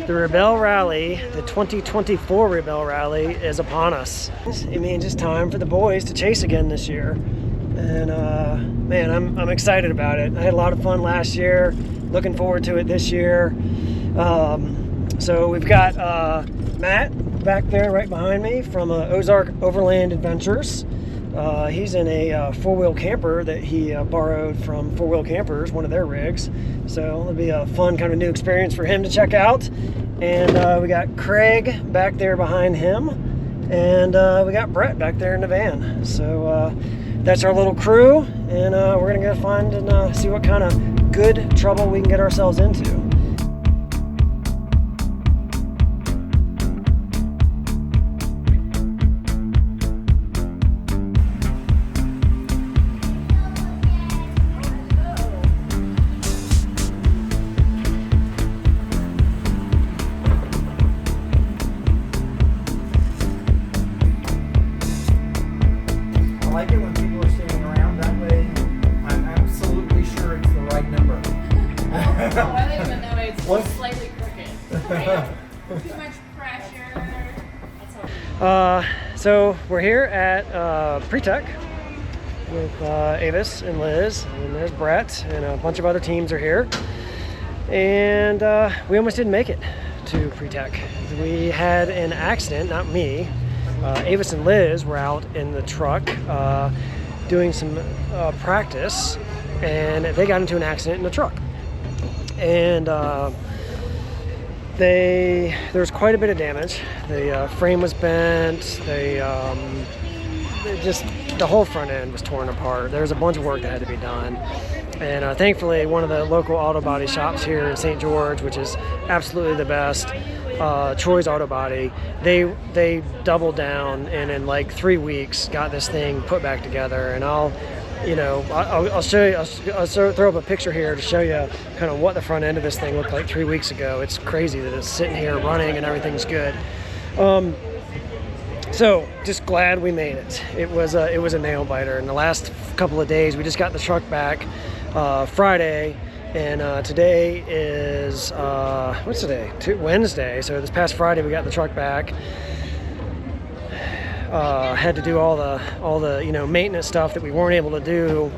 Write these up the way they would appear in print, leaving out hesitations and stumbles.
The Rebelle Rally, the 2024 Rebelle Rally is upon us. It means it's time for the boys to chase again this year. And man, I'm excited about it. I had a lot of fun last year, looking forward to it this year. So we've got Matt back there right behind me from Ozark Overland Adventures. He's in a four-wheel camper that he borrowed from Four Wheel Campers, one of their rigs. So it'll be a fun kind of new experience for him to check out. And we got Craig back there behind him. And we got Brett back there in the van. So that's our little crew. And we're going to go find and see what kind of good trouble we can get ourselves into. I like it when people are standing around. That way, I'm absolutely sure it's the right number. I don't even know it's slightly crooked. Too much pressure. So we're here at Pre-Tech with Avis and Liz, and there's Brett, and a bunch of other teams are here. And we almost didn't make it to Pre-Tech. We had an accident, not me. Avis and Liz were out in the truck doing some practice, and they got into an accident in the truck. And there was quite a bit of damage. The frame was bent. The whole front end was torn apart. There was a bunch of work that had to be done. And thankfully, one of the local auto body shops here in St. George, which is absolutely the best, Troy's Auto Body, they doubled down and in like 3 weeks got this thing put back together. And I'll show you. I'll throw up a picture here to show you kind of what the front end of this thing looked like 3 weeks ago. It's crazy that it's sitting here running and everything's good. So just glad we made it. It was a nail biter. In the last couple of days, we just got the truck back Friday. And today is, what's today? Wednesday. So this past Friday we got the truck back. Had to do all the maintenance stuff that we weren't able to do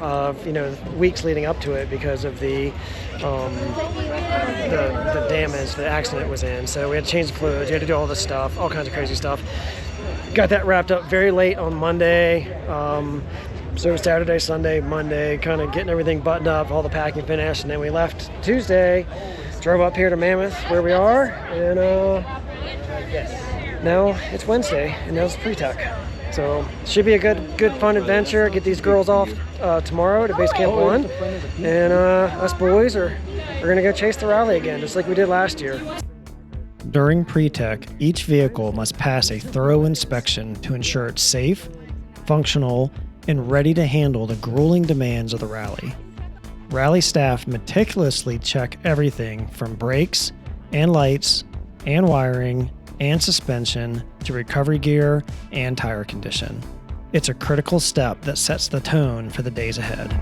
weeks leading up to it because of the damage the accident was in. So we had to change the fluids, we had to do all this stuff, all kinds of crazy stuff. Got that wrapped up very late on Monday. So Saturday, Sunday, Monday, kind of getting everything buttoned up, all the packing finished, and then we left Tuesday, drove up here to Mammoth where we are, and now it's Wednesday, and now it's Pre-Tech. So should be a good fun adventure. Get these girls off tomorrow to Base Camp 1, and us boys are gonna go chase the rally again, just like we did last year. During Pre-Tech, each vehicle must pass a thorough inspection to ensure it's safe, functional, and ready to handle the grueling demands of the rally. Rally staff meticulously check everything from brakes and lights and wiring and suspension to recovery gear and tire condition. It's a critical step that sets the tone for the days ahead.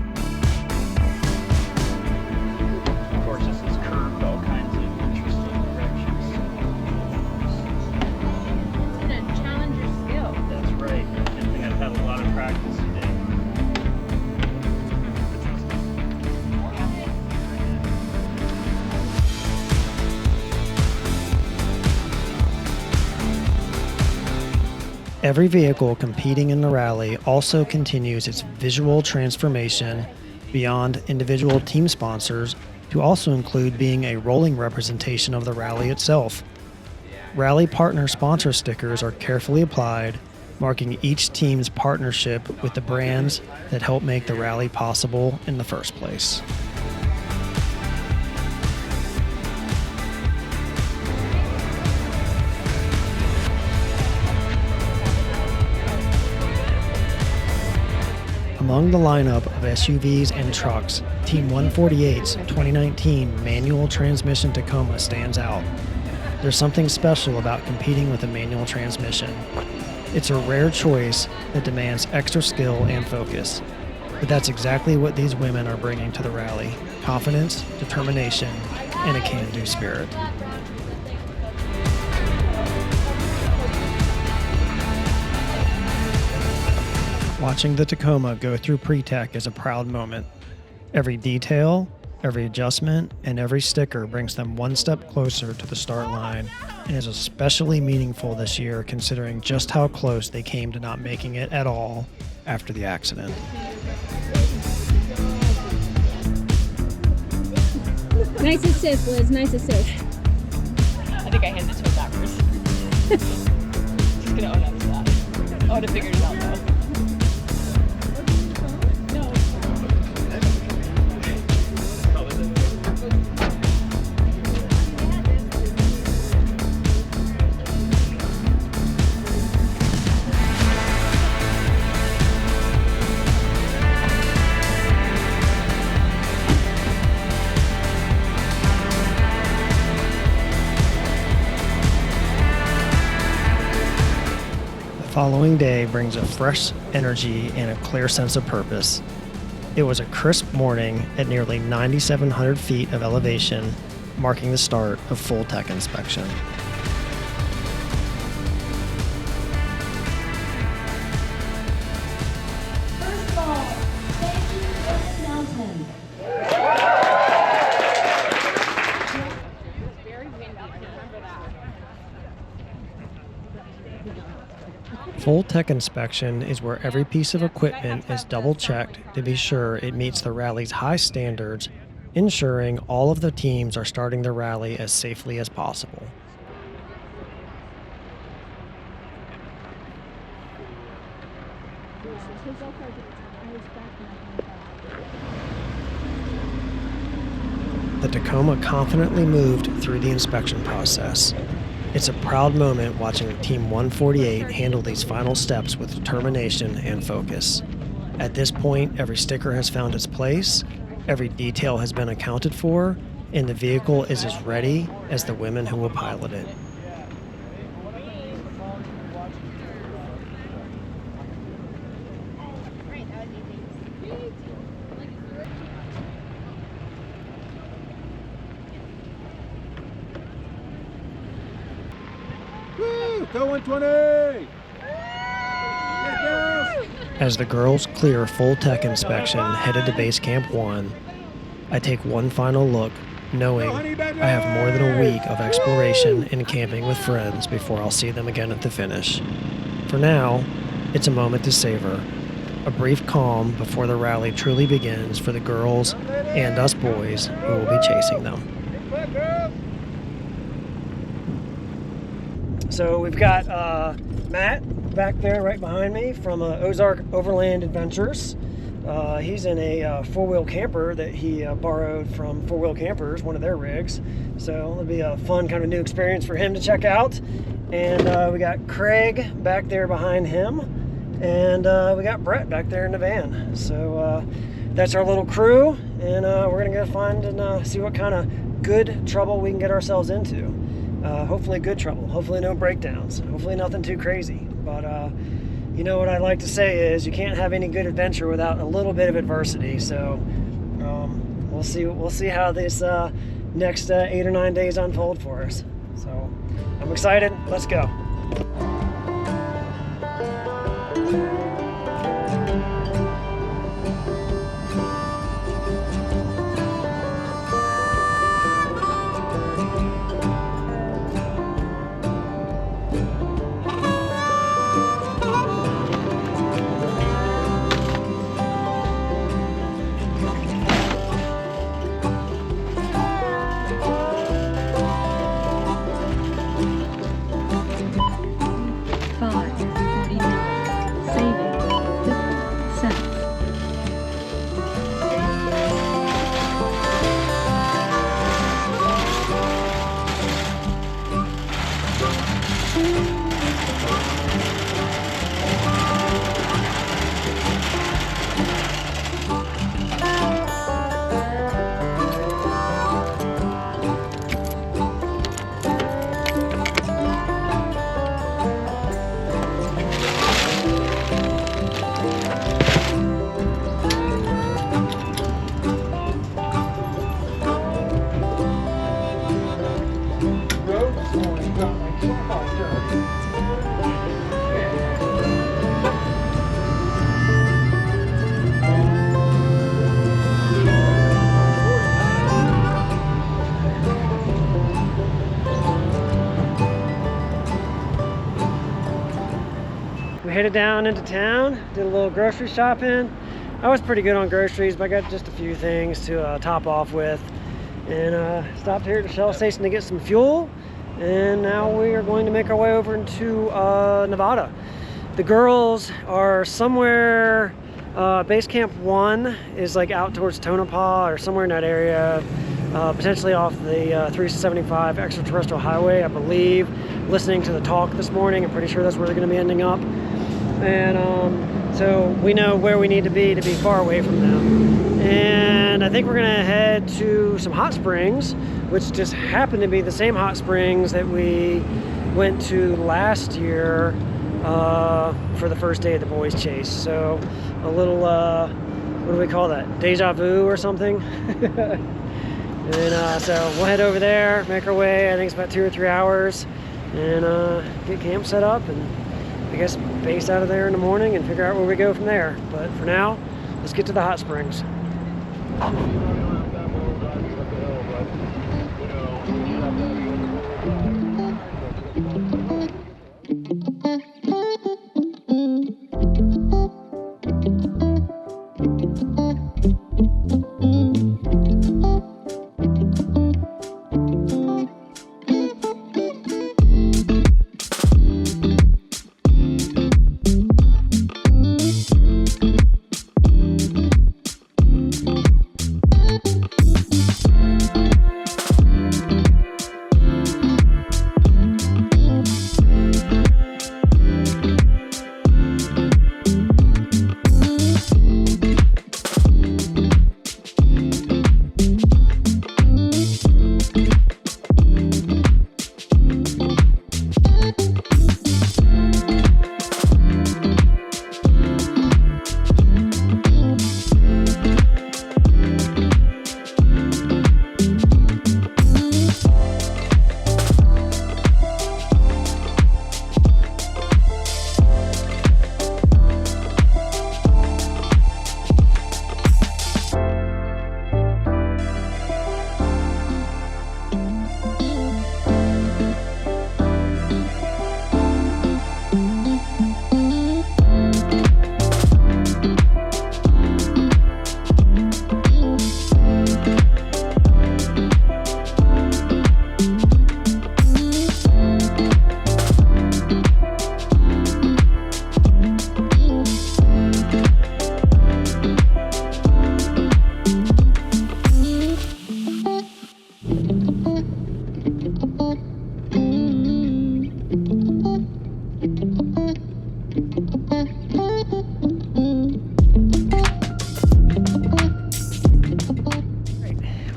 Of course, this is curved all kinds of interesting directions. It's gonna challenge your skill. That's right. I think I've had a lot of practice today. Every vehicle competing in the rally also continues its visual transformation beyond individual team sponsors to also include being a rolling representation of the rally itself. Rally partner sponsor stickers are carefully applied, marking each team's partnership with the brands that help make the rally possible in the first place. Among the lineup of SUVs and trucks, Team 148's 2019 manual transmission Tacoma stands out. There's something special about competing with a manual transmission. It's a rare choice that demands extra skill and focus. But that's exactly what these women are bringing to the rally: confidence, determination, and a can-do spirit. Watching the Tacoma go through pre-tech is a proud moment. Every detail, every adjustment, and every sticker brings them one step closer to the start line and is especially meaningful this year considering just how close they came to not making it at all after the accident. Nice assist, Liz. Nice assist. I think I handed it to him backwards. Just gonna own up to that. I would have figured it out though. The following day brings a fresh energy and a clear sense of purpose. It was a crisp morning at nearly 9,700 feet of elevation, marking the start of full tech inspection. First of all, thank you for the announcement. Full tech inspection is where every piece of equipment is double checked to be sure it meets the rally's high standards, ensuring all of the teams are starting the rally as safely as possible. The Tacoma confidently moved through the inspection process. It's a proud moment watching Team 148 handle these final steps with determination and focus. At this point, every sticker has found its place, every detail has been accounted for, and the vehicle is as ready as the women who will pilot it. Go 120! As the girls clear full tech inspection headed to Base Camp 1, I take one final look, knowing I have more than a week of exploration and camping with friends before I'll see them again at the finish. For now, it's a moment to savor. A brief calm before the rally truly begins for the girls and us boys who will be chasing them. So we've got Matt back there right behind me from Ozark Overland Adventures. He's in a four-wheel camper that he borrowed from Four Wheel Campers, one of their rigs. So it'll be a fun kind of new experience for him to check out. And we got Craig back there behind him. And we got Brett back there in the van. So that's our little crew. And we're going to go find and see what kind of good trouble we can get ourselves into. Hopefully good trouble, hopefully no breakdowns, hopefully nothing too crazy. But you know what I like to say is you can't have any good adventure without a little bit of adversity. So we'll see how this next 8 or 9 days unfold for us. So I'm excited. Let's go. headed down into town, did a little grocery shopping. I was pretty good on groceries, but I got just a few things to top off with. And stopped here at the Shell station to get some fuel. And now we are going to make our way over into Nevada. The girls are somewhere, base camp 1 is like out towards Tonopah or somewhere in that area, potentially off the 375 extraterrestrial highway, I believe. Listening to the talk this morning, I'm pretty sure that's where they're going to be ending up. And so we know where we need to be far away from them. And I think we're going to head to some hot springs, which just happen to be the same hot springs that we went to last year for the first day of the boys chase. So a little, what do we call that? Deja vu or something? And so we'll head over there, make our way. I think it's about 2 or 3 hours, and get camp set up, and I guess base out of there in the morning and figure out where we go from there. But for now, let's get to the hot springs.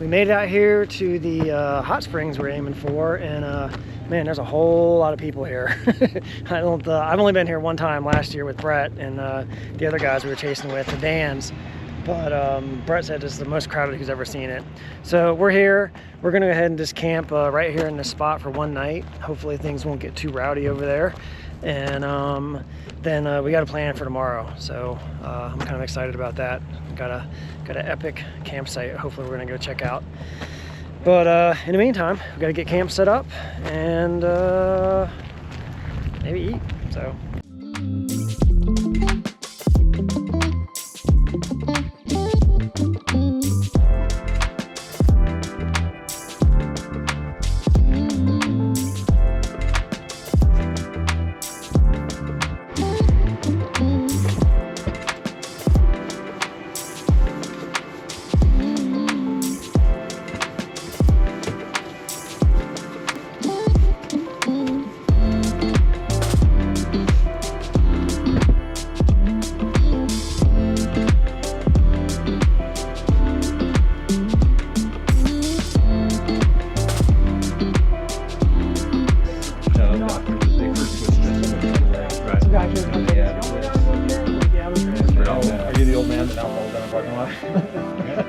Made it out here to the hot springs we're aiming for, and man, there's a whole lot of people here. I've only been here one time last year with Brett and the other guys we were chasing with, the Dans, but Brett said this is the most crowded he's ever seen it. So we're here. We're gonna go ahead and just camp right here in this spot for one night. Hopefully things won't get too rowdy over there, and then we got a plan for tomorrow. So I'm kind of excited about that. Got an epic campsite hopefully we're gonna go check out. But in the meantime, we gotta get camp set up and maybe eat. So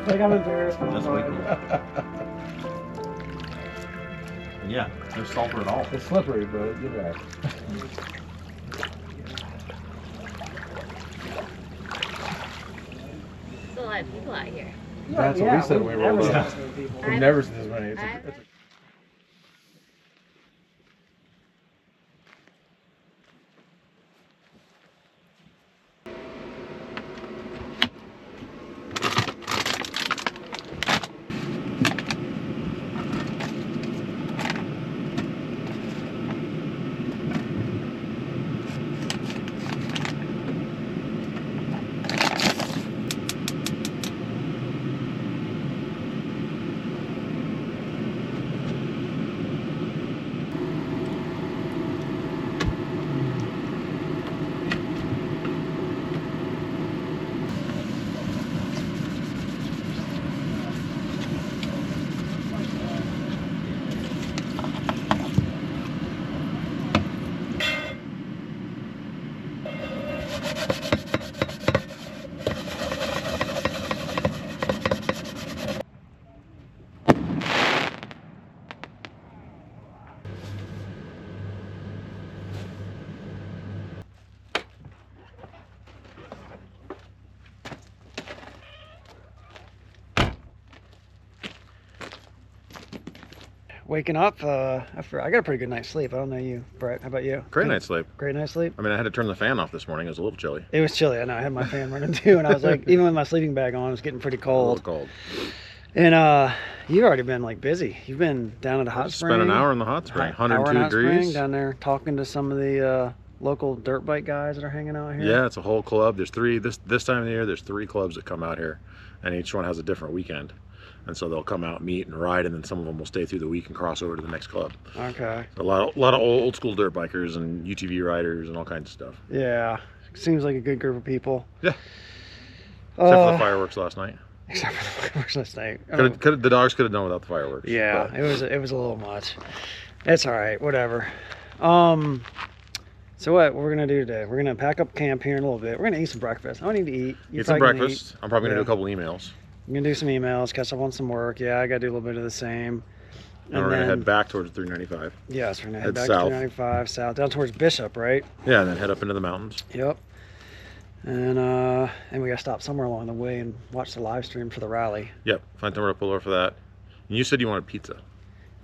like I'm embarrassed. That's way cool. Yeah, no sulfur at all. It's slippery, but you're right. There's a lot of people out here. That's what we said when we rolled up. We've never seen this many. Waking up after I got a pretty good night's sleep. I don't know you, Brett. How about you? Great night's sleep. Great night's sleep. I mean, I had to turn the fan off this morning. It was a little chilly. It was chilly. I know. I had my fan running too, and I was like, even with my sleeping bag on, it was getting pretty A cold. little cold. And you've already been like busy. You've been down at the hot spring. Spent an hour in the hot spring, Hour in 102 hot spring, degrees. down there talking to some of the local dirt bike guys that are hanging out here. Yeah, it's a whole club. There's three this time of the year. There's 3 clubs that come out here, and each one has a different weekend. And so they'll come out, meet, and ride, and then some of them will stay through the week and cross over to the next club. Okay. A lot of old school dirt bikers and UTV riders and all kinds of stuff. Yeah. Seems like a good group of people. Yeah. Except for the fireworks last night. Except for the fireworks last night. The dogs could have done without the fireworks. Yeah, but it was a little much. It's all right, whatever. So what we're gonna do today? We're gonna pack up camp here in a little bit. We're gonna eat some breakfast. I need to eat. Get some breakfast. I'm probably gonna do a couple emails. I'm gonna do some emails, catch up on some work. Yeah, I gotta do a little bit of the same. And we're gonna head back towards 395. Yes, we're gonna head Head back south. to 395 south, down towards Bishop, right? Yeah, and then head up into the mountains. Yep. And we gotta stop somewhere along the way and watch the live stream for the rally. Yep, find somewhere to pull over for that. And you said you wanted pizza.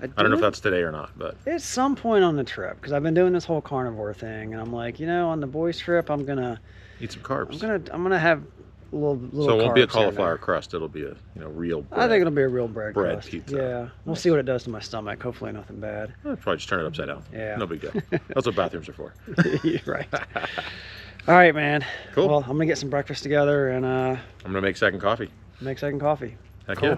I don't know if that's today or not, but at some point on the trip, because I've been doing this whole carnivore thing, and I'm like, on the boys' trip, I'm gonna eat some carbs. I'm gonna have a little. So it won't be a carbs here and cauliflower there. crust. It'll be a real. I think it'll be a real bread crust. pizza. Yeah, we'll see what it does to my stomach. Hopefully nothing bad. I'll probably just turn it upside down. Yeah. No big deal. That's what bathrooms are for. You're right. All right, man. Cool. Well, I'm gonna get some breakfast together and I'm gonna make second coffee. make second coffee. Heck Cool. yeah.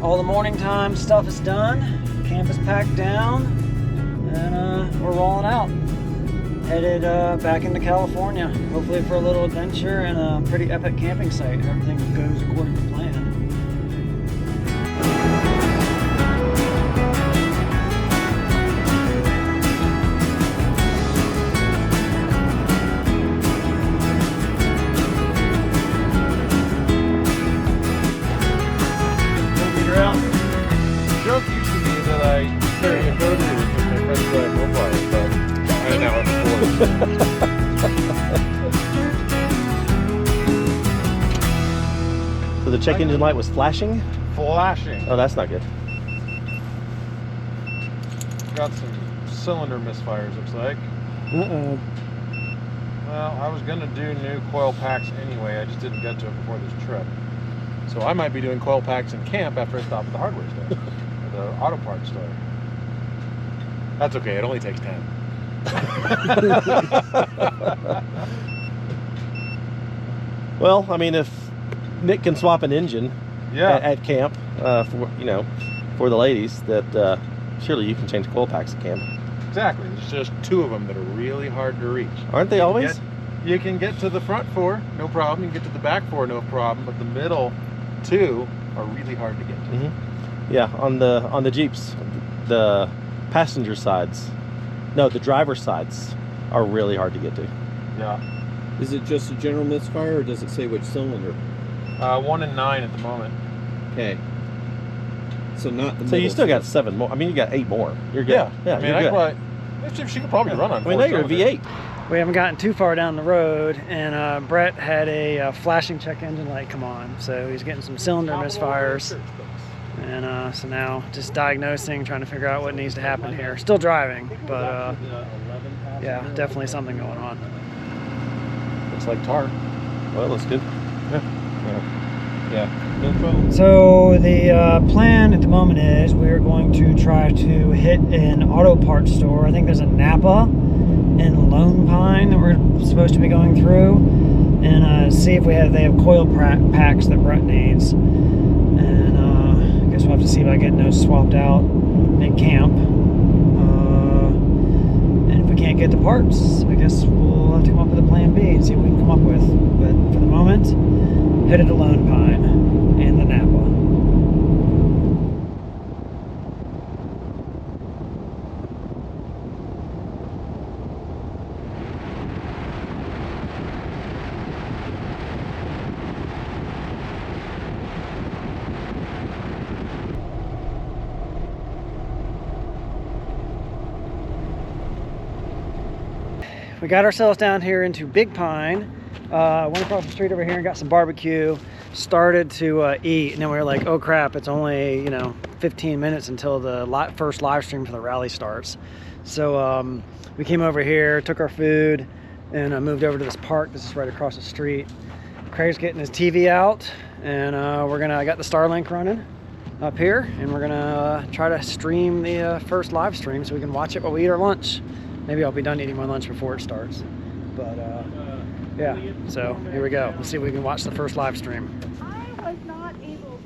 All the morning time stuff is done. Camp is packed down, and we're rolling out. Headed back into California, hopefully for a little adventure and a pretty epic camping site. Everything goes according to plan. The joke used to be that I carry a go-to with my friends that I profile, but I now have So the check engine light was flashing? flashing. Oh, that's not good. Got some cylinder misfires, looks like. Uh-oh. Well, I was gonna do new coil packs anyway. I just didn't get to it before this trip. So I might be doing coil packs in camp after I stop at the hardware store, or the auto parts store. That's okay. It only takes 10. Well, I mean, if Nick can swap an engine Yeah. at camp for the ladies, that surely you can change coil packs at camp. Exactly. There's just 2 of them that are really hard to reach. Aren't they always? You can get to the front 4, no problem. You can get to the back 4, no problem. But the middle 2 are really hard to get to. Mm-hmm. Yeah, on the Jeeps, the passenger sides, No, the driver's sides are really hard to get to. Yeah. Is it just a general misfire, or does it say which cylinder? 1 and 9 at the moment. Okay. So not the So you middle still got cylinder. 7 more. I mean, you got 8 more. You're good. Yeah. Yeah, I mean, you're I good. could probably, she could probably run on. I mean, now you're a V8. We haven't gotten too far down the road, and Brett had a flashing check engine light come on, so he's getting some cylinder misfires. And so now just diagnosing, trying to figure out what needs to happen here. Still driving, but yeah, definitely something going on. Looks like tar. Well, that's good. Yeah. No problem. So the plan at the moment is we're going to try to hit an auto parts store. I think there's a Napa in Lone Pine that we're supposed to be going through, and see if they have coil packs that Brett needs. And I guess we'll have to see about getting those swapped out mid-camp. And if we can't get the parts, I guess we'll have to come up with a plan B and see what we can come up with. But for the moment, headed to Lone Pine and the Napa. We got ourselves down here into Big Pine. Went across the street over here and got some barbecue. Started to eat, and then we were like, oh crap, it's only 15 minutes until the first live stream for the rally starts. So we came over here, took our food, and moved over to this park. This is right across the street. Craig's getting his TV out, and I got the Starlink running up here, and we're gonna try to stream the first live stream so we can watch it while we eat our lunch. Maybe I'll be done eating my lunch before it starts. But yeah, so here we go. Let's see if we can watch the first live stream. I was not able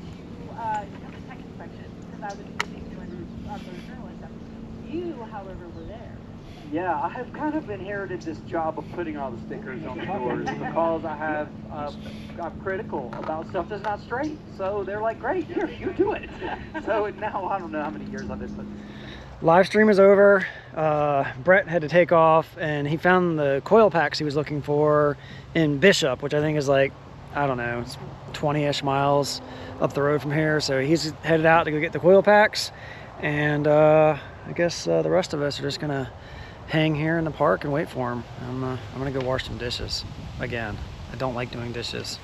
to come to tech inspection because I was busy doing other journalism. You, however, were there. Yeah, I have kind of inherited this job of putting all the stickers on the doors because I'm critical about stuff that's not straight. So they're like, great, here, you do it. So now I don't know how many years I've been putting. Live stream is over. Brett had to take off, and he found the coil packs he was looking for in Bishop, which I think is like, I don't know, it's 20-ish miles up the road from here. So he's headed out to go get the coil packs, and I guess the rest of us are just gonna hang here in the park and wait for him. I'm gonna go wash some dishes again. I don't like doing dishes.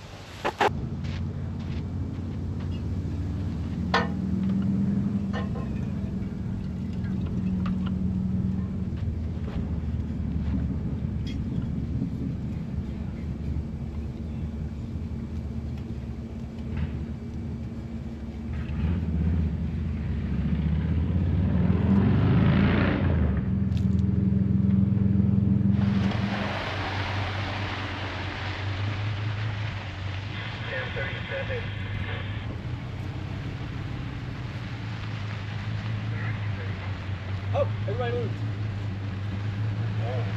Oh, everybody moved.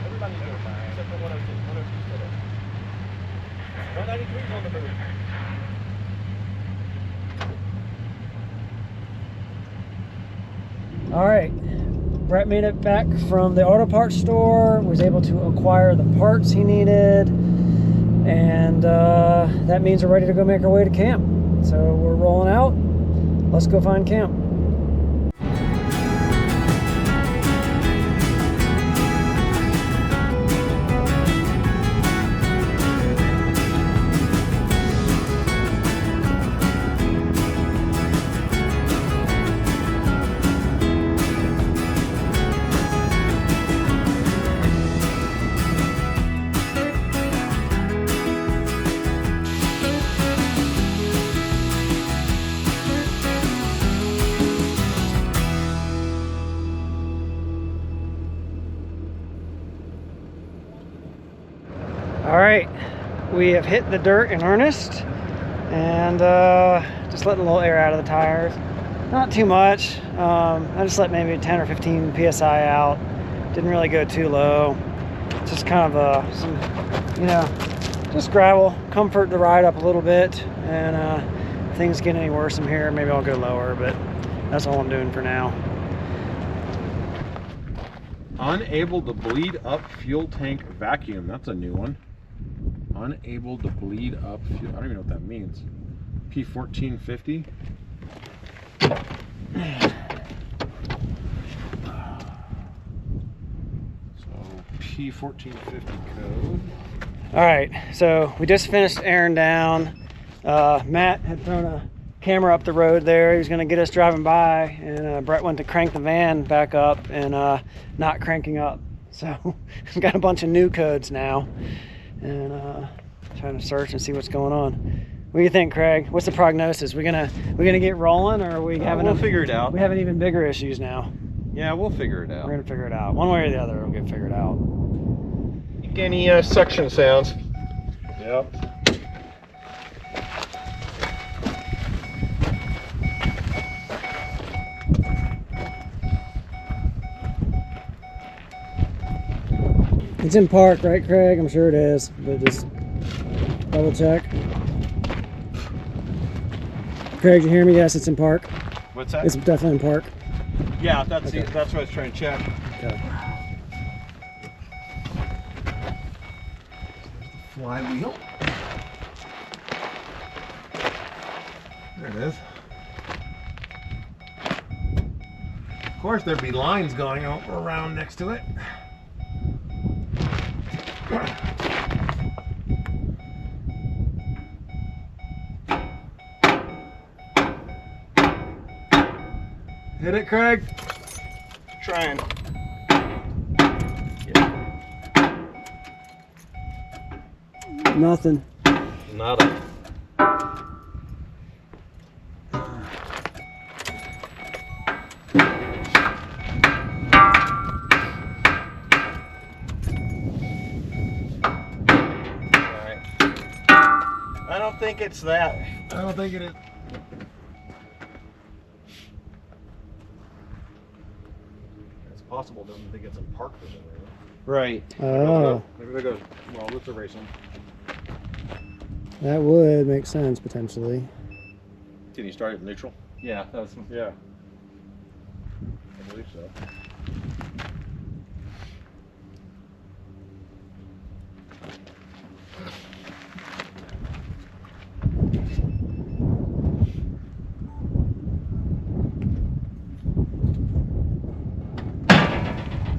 Everybody moved, except for 102. 102 still there. 193 is on the move. All right, Brett made it back from the auto parts store, was able to acquire the parts he needed, and that means we're ready to go make our way to camp. So we're rolling out. Let's go find camp. All right, we have hit the dirt in earnest, and just letting a little air out of the tires. Not too much. I just let maybe 10 or 15 PSI out. Didn't really go too low. Just kind of some, just gravel, comfort the ride up a little bit, and if things get any worse from here, maybe I'll go lower, but that's all I'm doing for now. Unable to bleed up fuel tank vacuum. That's a new one. Unable to bleed up fuel. I don't even know what that means. P1450. So P1450 code. All right, so we just finished airing down. Matt had thrown a camera up the road there. He was gonna get us driving by, and Brett went to crank the van back up and not cranking up. So we've got a bunch of new codes now, and trying to search and see what's going on. What do you think, Craig? What's the prognosis? We gonna get rolling, or are we having? We'll figure it out. We having even bigger issues now. Yeah, we'll figure it out. We're gonna figure it out. One way or the other, it'll get figured out. Any suction sounds? Yep. It's in park, right, Craig? I'm sure it is, but just double check. Craig, you hear me? Yes, it's in park. What's that? It's definitely in park. Yeah, that's Okay. that's what I was trying to check. Okay. Flywheel. There it is. Of course, there'd be lines going around next to it. Hit it, Craig. Trying. Nothing. Nada. I don't think it's that. I don't think it is. It's possible. Doesn't think it's in park for some reason. Right. Oh, Maybe they go. Well, let's erase them. that would make sense potentially. Can you start it neutral? Yeah, that was. Yeah. I believe so.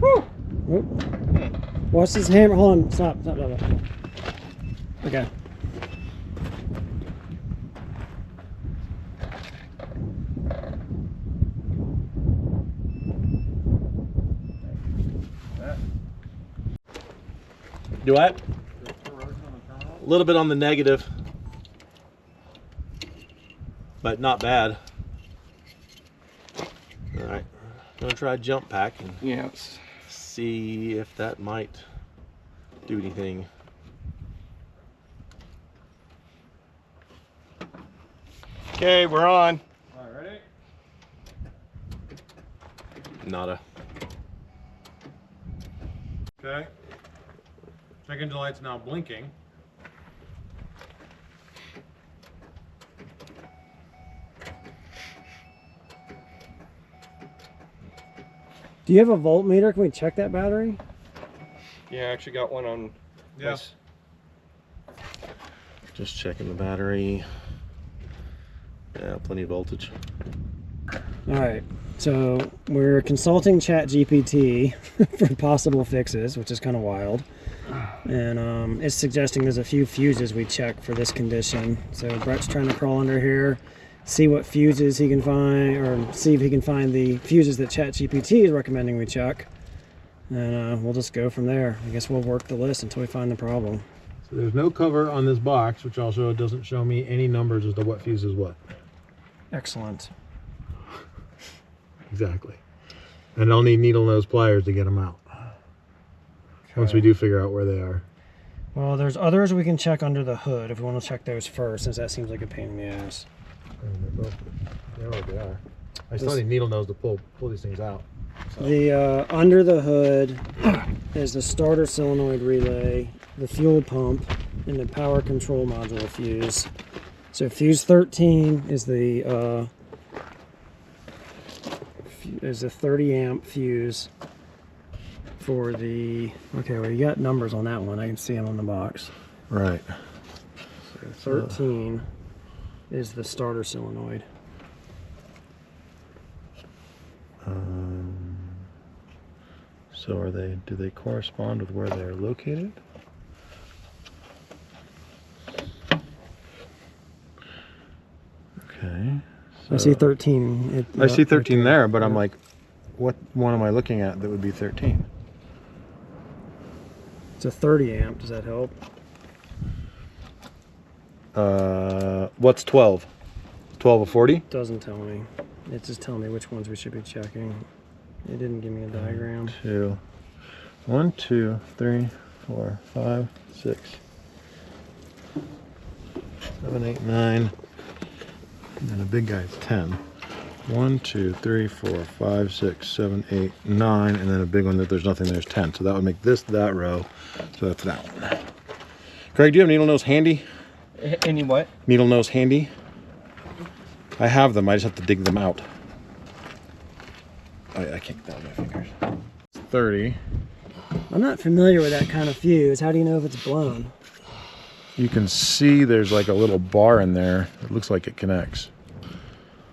Oh. Watch this hammer. Hold on. Stop. Okay. Do I? A little bit on the negative, but not bad. All right, gonna try jump pack and see if that might do anything. Okay, we're on. All right, ready? Nada. Okay. Check engine light's now blinking. Do you have a voltmeter? Can we check that battery? Yeah, I actually got one on. Yes. Just checking the battery. Yeah, plenty of voltage. All right. So we're consulting ChatGPT for possible fixes, which is kind of wild. And it's suggesting there's a few fuses we check for this condition. So Brett's trying to crawl under here, see what fuses he can find, or see if he can find the fuses that ChatGPT is recommending we check. And we'll just go from there. I guess we'll work the list until we find the problem. So there's no cover on this box, which also doesn't show me any numbers as to what fuse is what. Excellent. Exactly. And I'll need needle nose pliers to get them out. Okay. Once we do figure out where they are. Well, there's others we can check under the hood if we want to check those first, since that seems like a pain in the ass. They're where they are. I still need needle nose to pull these things out. So. The under the hood is the starter solenoid relay, the fuel pump, and the power control module fuse. So fuse 13 is the 30 amp fuse. for the, okay, well, you got numbers on that one. I can see them on the box. Right. So 13 is the starter solenoid. So are they, do they correspond with where they're located? Okay. I see 13. I see 13 there, but I'm like, what one am I looking at that would be 13? It's a 30 amp. Does that help? What's 12? 12 of 40? Doesn't tell me. It's just telling me which ones we should be checking. It didn't give me a diagram. 1, 2, 3, 4, 5, 6, 7, 8, 9. And then the big guy's 10. 1, 2, 3, 4, 5, 6, 7, 8, 9, and then a big one that there's nothing, there's 10. So that would make this that row. So that's that one. Craig, do you have needle nose handy? Any what? Needle nose handy? I have them, I just have to dig them out. I can't get that with my fingers. 30. I'm not familiar with that kind of fuse. How do you know if it's blown? You can see there's like a little bar in there. It looks like it connects.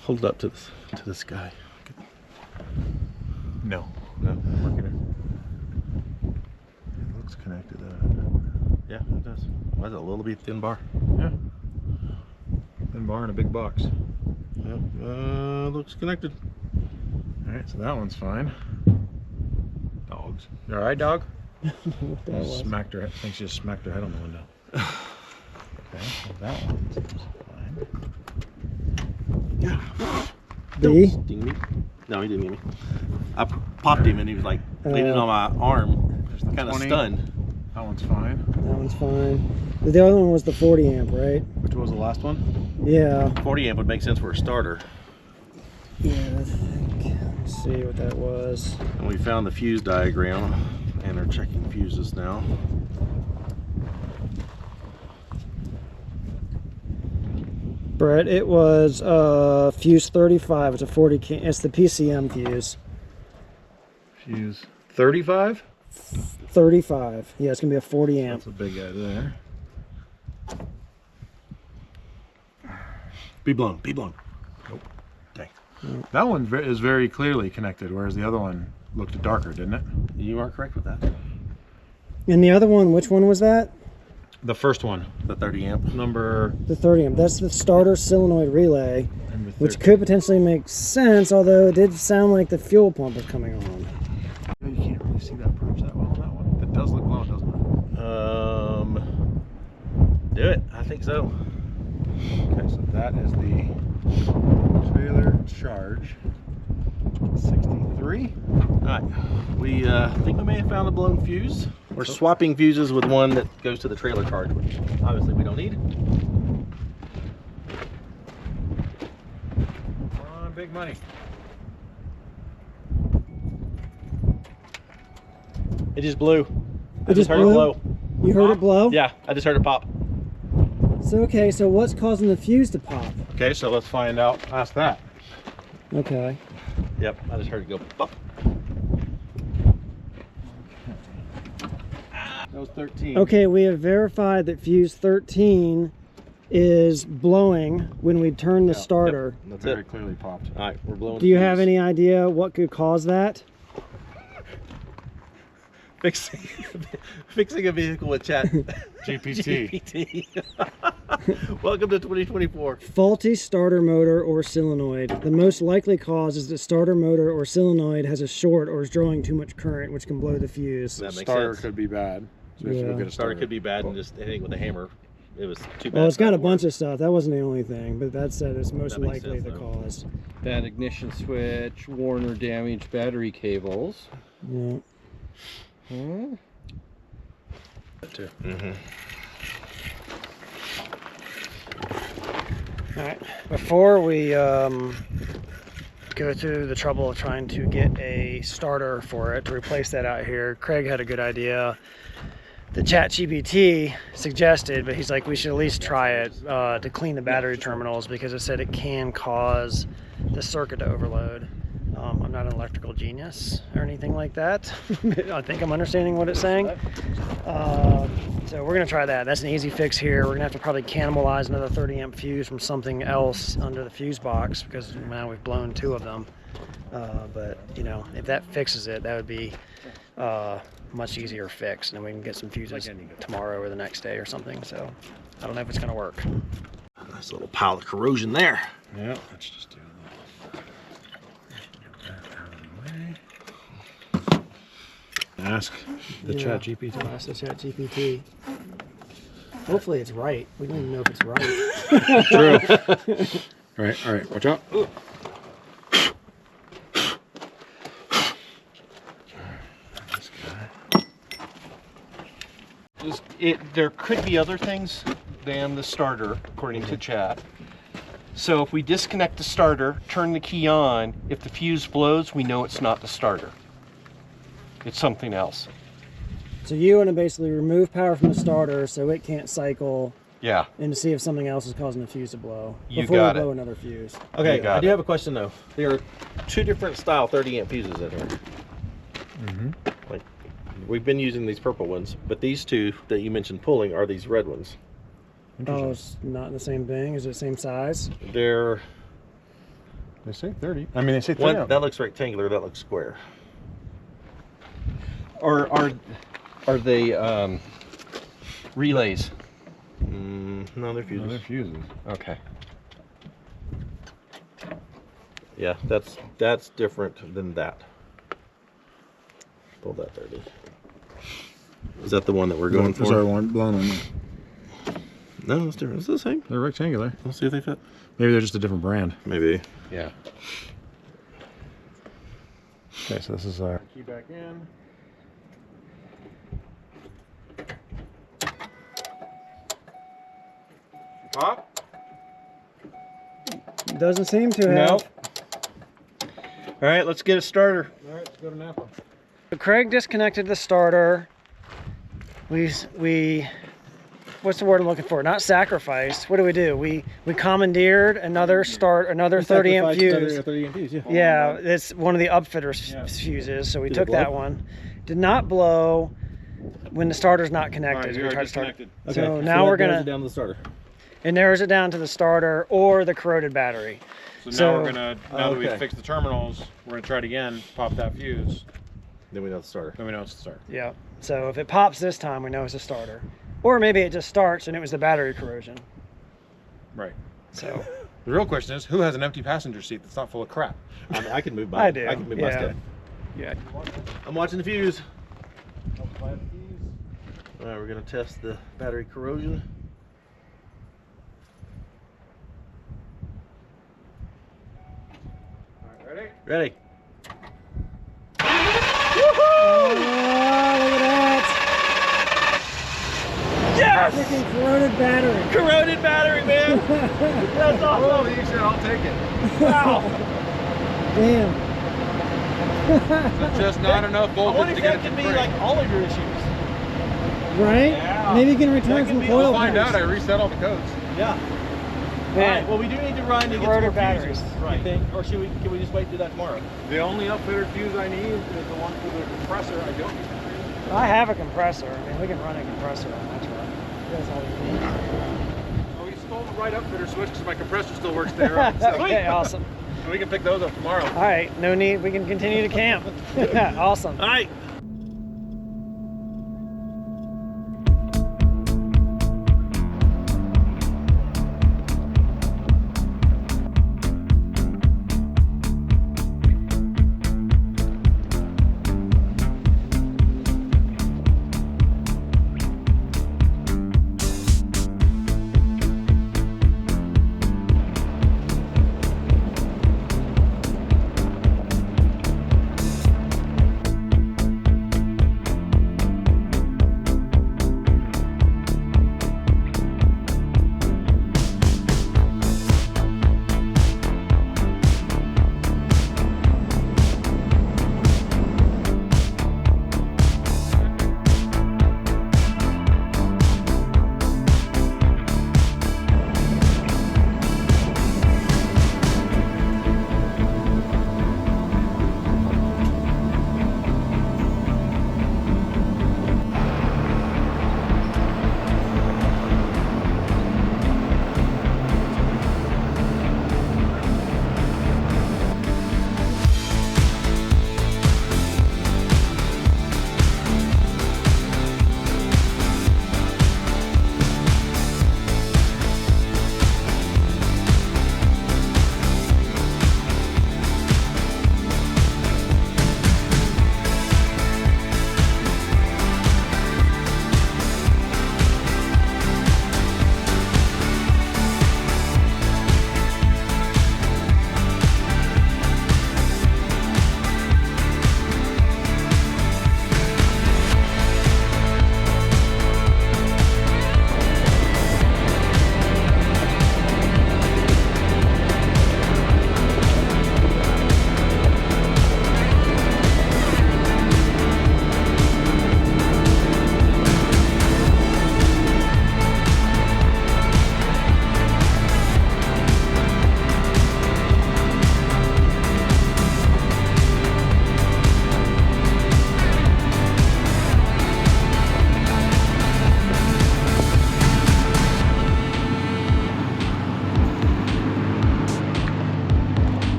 Hold it up to this guy. No. No, I'm working it. It looks connected. Yeah, it does. Why is it a little bit thin bar? Yeah. Thin bar in a big box. Yep. Looks connected. All right, so that one's fine. Dogs. You all right, dog? Smacked her. I think she just smacked her head on the window. Okay, well that one seems fine. Yeah. B? Ding me. No, he didn't get me. I popped him and he was like leaning on my arm, kind of stunned. That one's fine. That one's fine. The other one was the 40 amp, right? Which was the last one? Yeah. 40 amp would make sense for a starter. Yeah, I think. Let's see what that was. And we found the fuse diagram and are checking fuses now. Brett, it was fuse 35. It's a 40. It's the PCM fuse. Fuse 35? 35. Yeah, it's gonna be a 40 amp. That's a big guy there. Be blown. Be blown. Nope. Dang. That one is very clearly connected, whereas the other one looked darker, didn't it? You are correct with that. And the other one, which one was that? The first one. The 30 amp. Number... The 30 amp. That's the starter solenoid relay, Number which could potentially make sense, although it did sound like the fuel pump was coming on. You can't really see that approach that well on that one. It does look blown, doesn't it? Do it. I think so. Okay, so that is the trailer charge 63. All right. We think we may have found a blown fuse. We're swapping fuses with one that goes to the trailer charge, which obviously we don't need. Come on, big money. It just blew. I It just heard it blow. You heard it blow? Yeah, I just heard it pop. So, okay, so what's causing the fuse to pop? Okay, so let's find out past that. Okay. Yep, I just heard it go pop. That was 13. Okay, we have verified that fuse 13 is blowing when we turn the starter. That's Very it. clearly popped. All right, we're blowing. Do you have any idea what could cause that? Fixing a vehicle with chat GPT. Welcome to 2024. Faulty starter motor or solenoid. The most likely cause is the starter motor or solenoid has a short or is drawing too much current, which can blow the fuse. That makes Starter sense. could be bad. So we have to go get a Starter could be bad and just hitting with a hammer. It was too bad. Well, it's got a bunch of stuff. That wasn't the only thing, but that said it's most That makes likely sense, the though. cause. Bad ignition switch, worn or damaged battery cables. Yeah. Too. All right. Before we go through the trouble of trying to get a starter for it to replace that out here, Craig had a good idea. The ChatGPT suggested, but he's like, we should at least try it to clean the battery terminals because it said it can cause the circuit to overload. I'm not an electrical genius or anything like that. I think I'm understanding what it's saying. So we're gonna try that. That's an easy fix here. We're gonna have to probably cannibalize another 30 amp fuse from something else under the fuse box because now we've blown 2 of them. But you know, if that fixes it, that would be much easier fix, and then we can get some fuses tomorrow or the next day or something. So I don't know if it's gonna work. Nice little pile of corrosion there. Yeah, let's just do that. Ask the Chat GPT. Ask the Chat GPT. Hopefully it's right. We don't even know if it's right. True. All right, watch out. There could be other things than the starter, according to Chat. So if we disconnect the starter, turn the key on, if the fuse blows, we know it's not the starter. It's something else. So you want to basically remove power from the starter so it can't cycle. Yeah. And to see if something else is causing the fuse to blow. You before got we blow it. another fuse. Okay, I do have a question though. There are 2 different style 30 amp fuses in here. Like, we've been using these purple ones, but these 2 that you mentioned pulling are these red ones. Oh, it's not the same thing? Is it the same size? They're... They say 30. I mean, they say 30. One, that looks rectangular, that looks square. Or are they relays? No, they're fuses. No, they're fuses. Okay. Yeah, that's different than that. Pull that 30. Is that the one that we're going for? Sorry, one blown on. No, it's different. It's the same. They're rectangular. Let's see if they fit. Maybe they're just a different brand. Maybe. Yeah. Okay, so this is our key back in. Pop? Doesn't seem to have. Nope. All right, let's get a starter. All right, let's go to Napa. So Craig disconnected the starter. We what's the word I'm looking for? Not sacrificed. What do? We commandeered another 30 amp fuse. 30 amp fuse, yeah. Yeah, it's one of the upfitters fuses. So we took that one. Did not blow when the starter's not connected. Right, we tried to start. Okay. So now we're gonna down to the starter. It narrows it down to the starter or the corroded battery. So now we're gonna, now that we've fixed the terminals, we're gonna try it again, pop that fuse. Then we know the starter. Then we know it's the starter. Yeah. So if it pops this time, we know it's a starter. Or maybe it just starts and it was the battery corrosion. Right. So the real question is, who has an empty passenger seat that's not full of crap? I mean, I can move my. I do. I can move my stuff. Yeah. I'm watching the fuse. All right, we're gonna test the battery corrosion. All right, ready? Ready. Oh, look at that! Yes! Freaking corroded battery. Corroded battery, man. That's awesome. Holy shit, I'll take it. Wow. Damn. So just not enough I voltage wonder to if get that it to could be break. like all of your issues. Right? Yeah. Maybe you can return That could some be- coil We'll find packs. out. I reset all the codes. Yeah. Man. All right. Well, we do need to run to get some Corroded more batteries. fuses, right? You think? Or should we? Can we just wait to do that tomorrow? The only upfitter fuse I need is the one for the compressor. I don't need the fuse. I have a compressor. I mean, we can run a compressor on that truck. That's all we need. Oh, you stole the right upfitter switch because my compressor still works there. So Okay, awesome. we can pick those up tomorrow. All right, no need. We can continue to camp. Awesome. All right.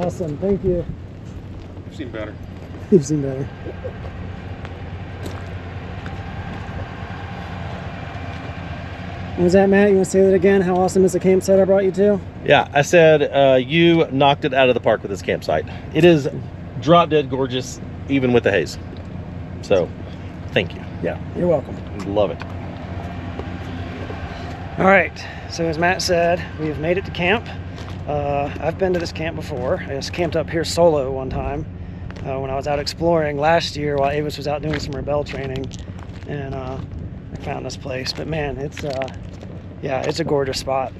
Awesome, thank you. I've seen better. You've seen better. What was that, Matt? You want to say that again? How awesome is the campsite I brought you to? Yeah, I said you knocked it out of the park with this campsite. It is drop dead gorgeous, even with the haze. So, thank you. Yeah, you're welcome. Love it. All right, so as Matt said, we have made it to camp. I've been to this camp before. I just camped up here solo one time when I was out exploring last year while Avis was out doing some rebel training, and I found this place. But man, it's yeah, it's a gorgeous spot.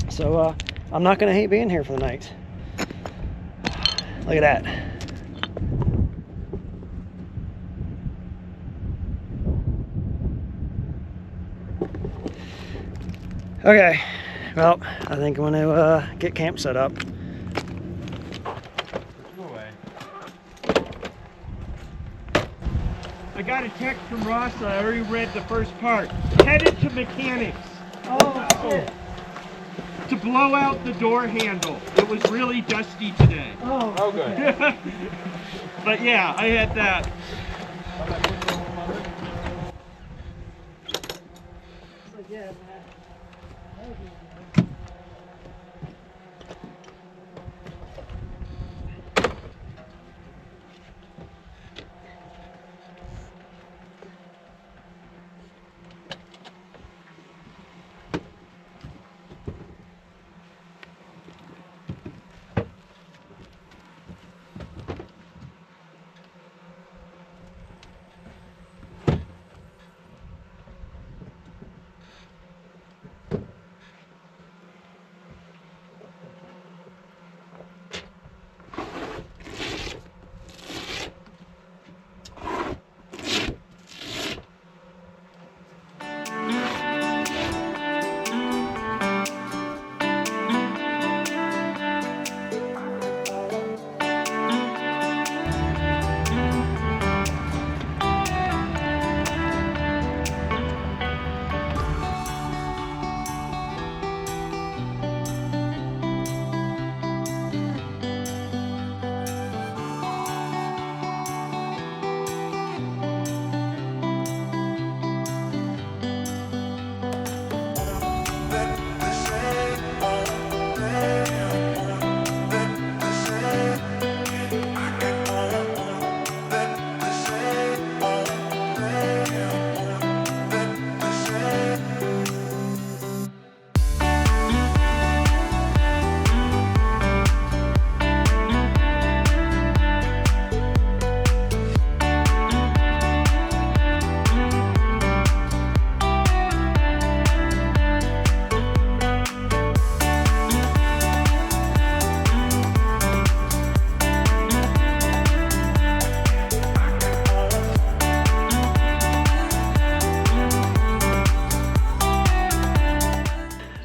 So I'm not gonna hate being here for the night. Look at that. Okay, well, I think I'm gonna get camp set up. I got a text from Ross. I already read the first part. Headed to mechanics. Oh, shit. To blow out the door handle. It was really dusty today. Oh, okay. But yeah, I had that. Yeah,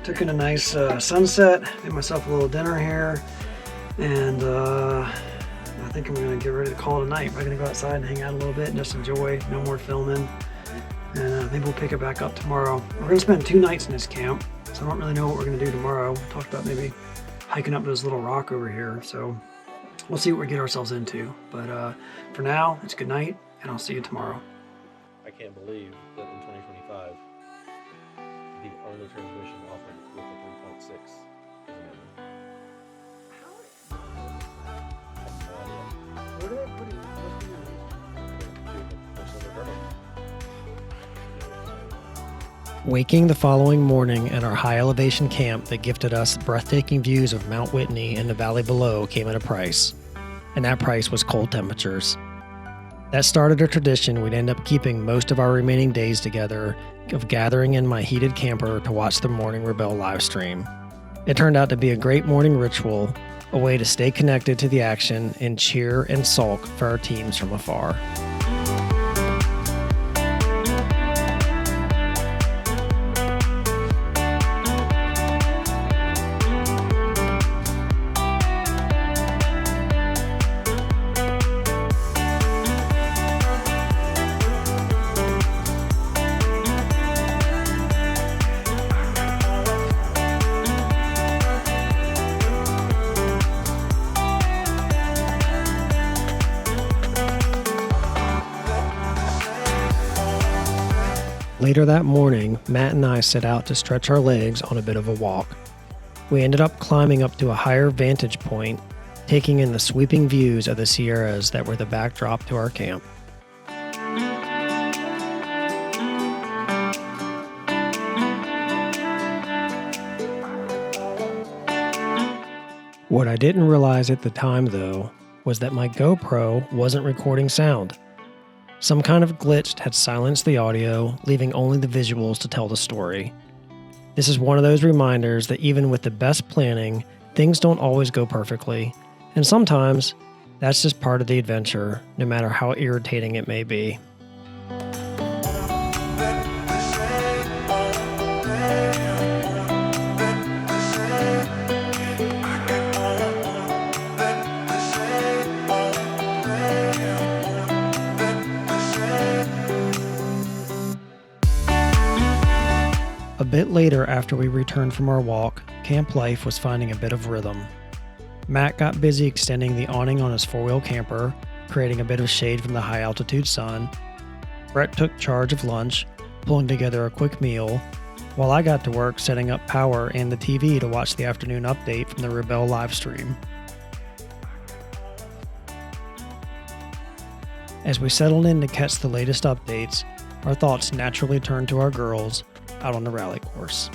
took in a nice sunset, made myself a little dinner here, and I think I'm gonna get ready to call it a night. I'm gonna go outside and hang out a little bit and just enjoy, no more filming, and maybe we'll pick it back up tomorrow. We're gonna spend 2 nights in this camp, so I don't really know what we're gonna do tomorrow. We talked about maybe hiking up to this little rock over here, so we'll see what we get ourselves into. But for now, it's good night, and I'll see you tomorrow. I can't believe that in 2025, the only transmission offered with the 3.6 is Where did I put it? Waking the following morning in our high elevation camp that gifted us breathtaking views of Mount Whitney and the valley below came at a price, and that price was cold temperatures. That started a tradition we'd end up keeping most of our remaining days together of gathering in my heated camper to watch the Morning Rebel live stream. It turned out to be a great morning ritual, a way to stay connected to the action and cheer and sulk for our teams from afar. Later that morning, Matt and I set out to stretch our legs on a bit of a walk. We ended up climbing up to a higher vantage point, taking in the sweeping views of the Sierras that were the backdrop to our camp. What I didn't realize at the time, though, was that my GoPro wasn't recording sound. Some kind of glitch had silenced the audio, leaving only the visuals to tell the story. This is one of those reminders that even with the best planning, things don't always go perfectly, and sometimes that's just part of the adventure, no matter how irritating it may be. A bit later, after we returned from our walk, camp life was finding a bit of rhythm. Matt got busy extending the awning on his four-wheel camper, creating a bit of shade from the high-altitude sun. Brett took charge of lunch, pulling together a quick meal, while I got to work setting up power and the TV to watch the afternoon update from the Rebel livestream. As we settled in to catch the latest updates, our thoughts naturally turned to our girls out on the rally course.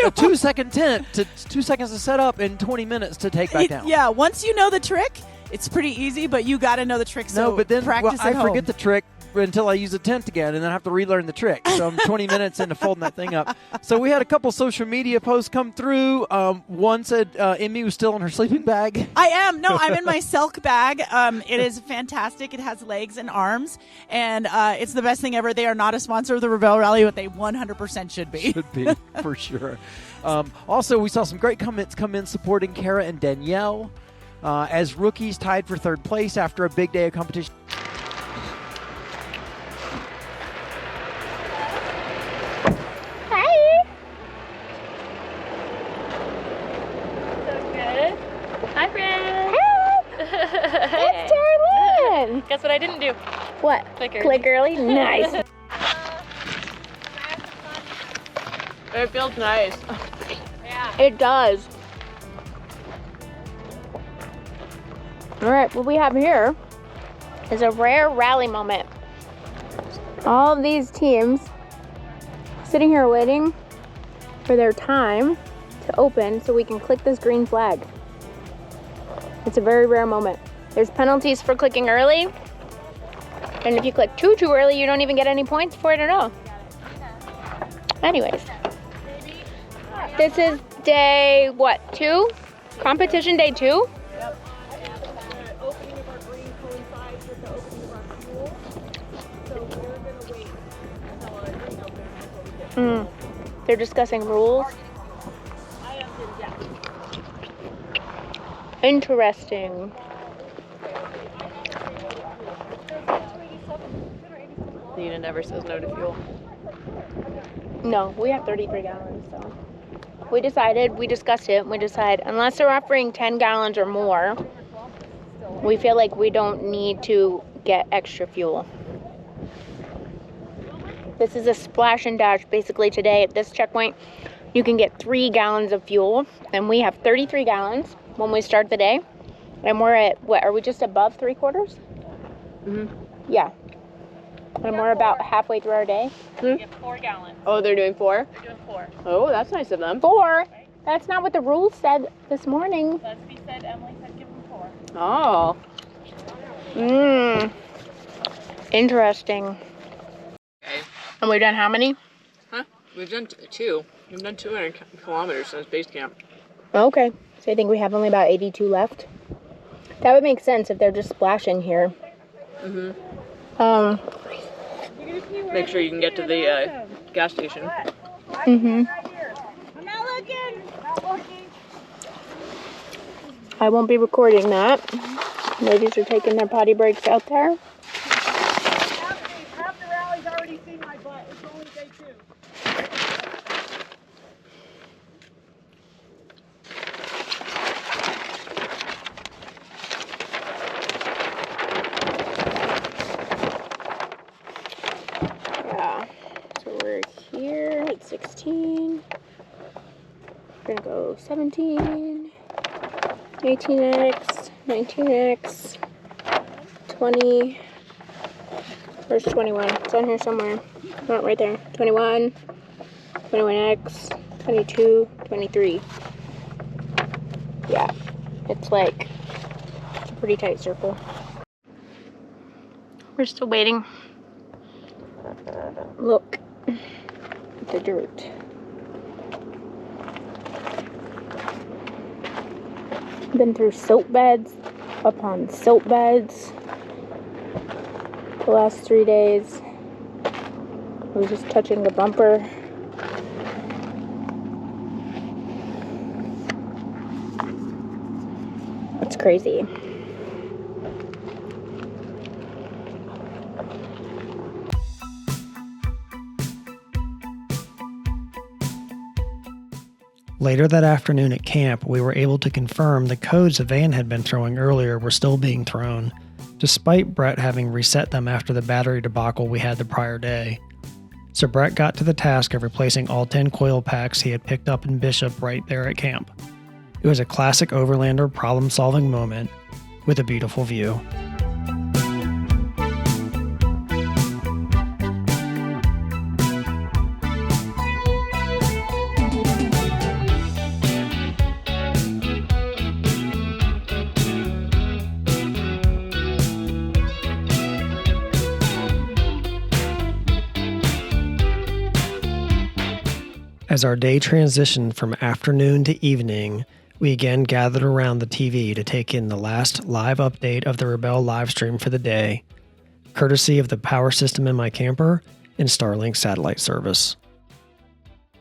A 2-second tent to 2 seconds to set up and 20 minutes to take back down. Yeah, once you know the trick, it's pretty easy, but you got to know the trick. So No, but then practice I at home. forget the trick until I use the tent again, and then I have to relearn the trick. So I'm 20 minutes into folding that thing up. So we had a couple social media posts come through. One said Emmy was still in her sleeping bag. I am. No, I'm in my silk bag. It is fantastic. It has legs and arms, and it's the best thing ever. They are not a sponsor of the Rebel Rally, but they 100% should be. Should be, for sure. Also, we saw some great comments come in supporting Kara and Danielle as rookies tied for third place after a big day of competition. Hi. So good. Hi, friends. Hi. It's Charlene. Guess what I didn't do? What? Click early. Nice. It feels nice. Yeah. It does. All right, what we have here is a rare rally moment. All of these teams sitting here waiting for their time to open so we can click this green flag. It's a very rare moment. There's penalties for clicking early, and if you click too early, you don't even get any points for it at all. Anyways, this is day, 2? Competition day 2? They're discussing rules. Interesting. The unit never says no to fuel. No, we have 33 gallons, so. We discussed it, we decide unless they're offering 10 gallons or more, we feel like we don't need to get extra fuel. This is a splash and dash. Basically today at this checkpoint, you can get 3 gallons of fuel, and we have 33 gallons when we start the day. And we're at, what, are we just above 3/4? Mm-hmm. Yeah. And we're about halfway through our day. We have 4 gallons. Oh, they're doing 4? They're doing 4. Oh, that's nice of them. 4? That's not what the rules said this morning. Leslie said, Emily said give them 4. Oh. Interesting. Okay. And we've done how many? Huh? We've done 2. We've done 200 kilometers since base camp. Okay. So I think we have only about 82 left. That would make sense if they're just splashing here. Mm-hmm. Make sure you can get to the gas station. Mm-hmm. I'm not looking. I won't be recording that. Ladies are taking their potty breaks out there. Half the rally's already seen my butt. It's only day 2. gonna go 17, 18X, 19X, 20. Where's 21? It's on here somewhere. Not right there. 21, 21X, 22, 23. Yeah, it's a pretty tight circle. We're still waiting. Look at the dirt. Been through silt beds upon silt beds the last 3 days. I was just touching the bumper. It's crazy. Later that afternoon at camp, we were able to confirm the codes the van had been throwing earlier were still being thrown, despite Brett having reset them after the battery debacle we had the prior day. So Brett got to the task of replacing all 10 coil packs he had picked up in Bishop right there at camp. It was a classic Overlander problem-solving moment with a beautiful view. As our day transitioned from afternoon to evening, we again gathered around the TV to take in the last live update of the Rebel livestream for the day, courtesy of the power system in my camper and Starlink satellite service.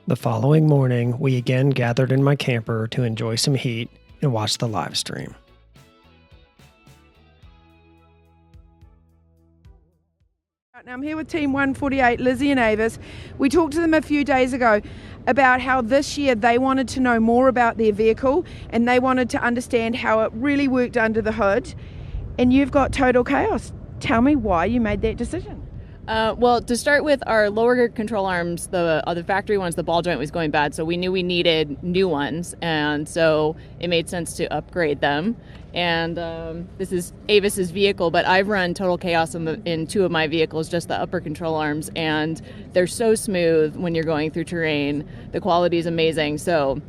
The following morning, we again gathered in my camper to enjoy some heat and watch the live stream. Now I'm here with Team 148, Lizzie and Avis. We talked to them a few days ago about how this year they wanted to know more about their vehicle and they wanted to understand how it really worked under the hood. And you've got Total Chaos. Tell me why you made that decision. Well, to start with, our lower control arms, the factory ones, the ball joint was going bad, so we knew we needed new ones, and so it made sense to upgrade them. And this is Avis's vehicle, but I've run Total Chaos in two of my vehicles, just the upper control arms, and they're so smooth when you're going through terrain. The quality is amazing. So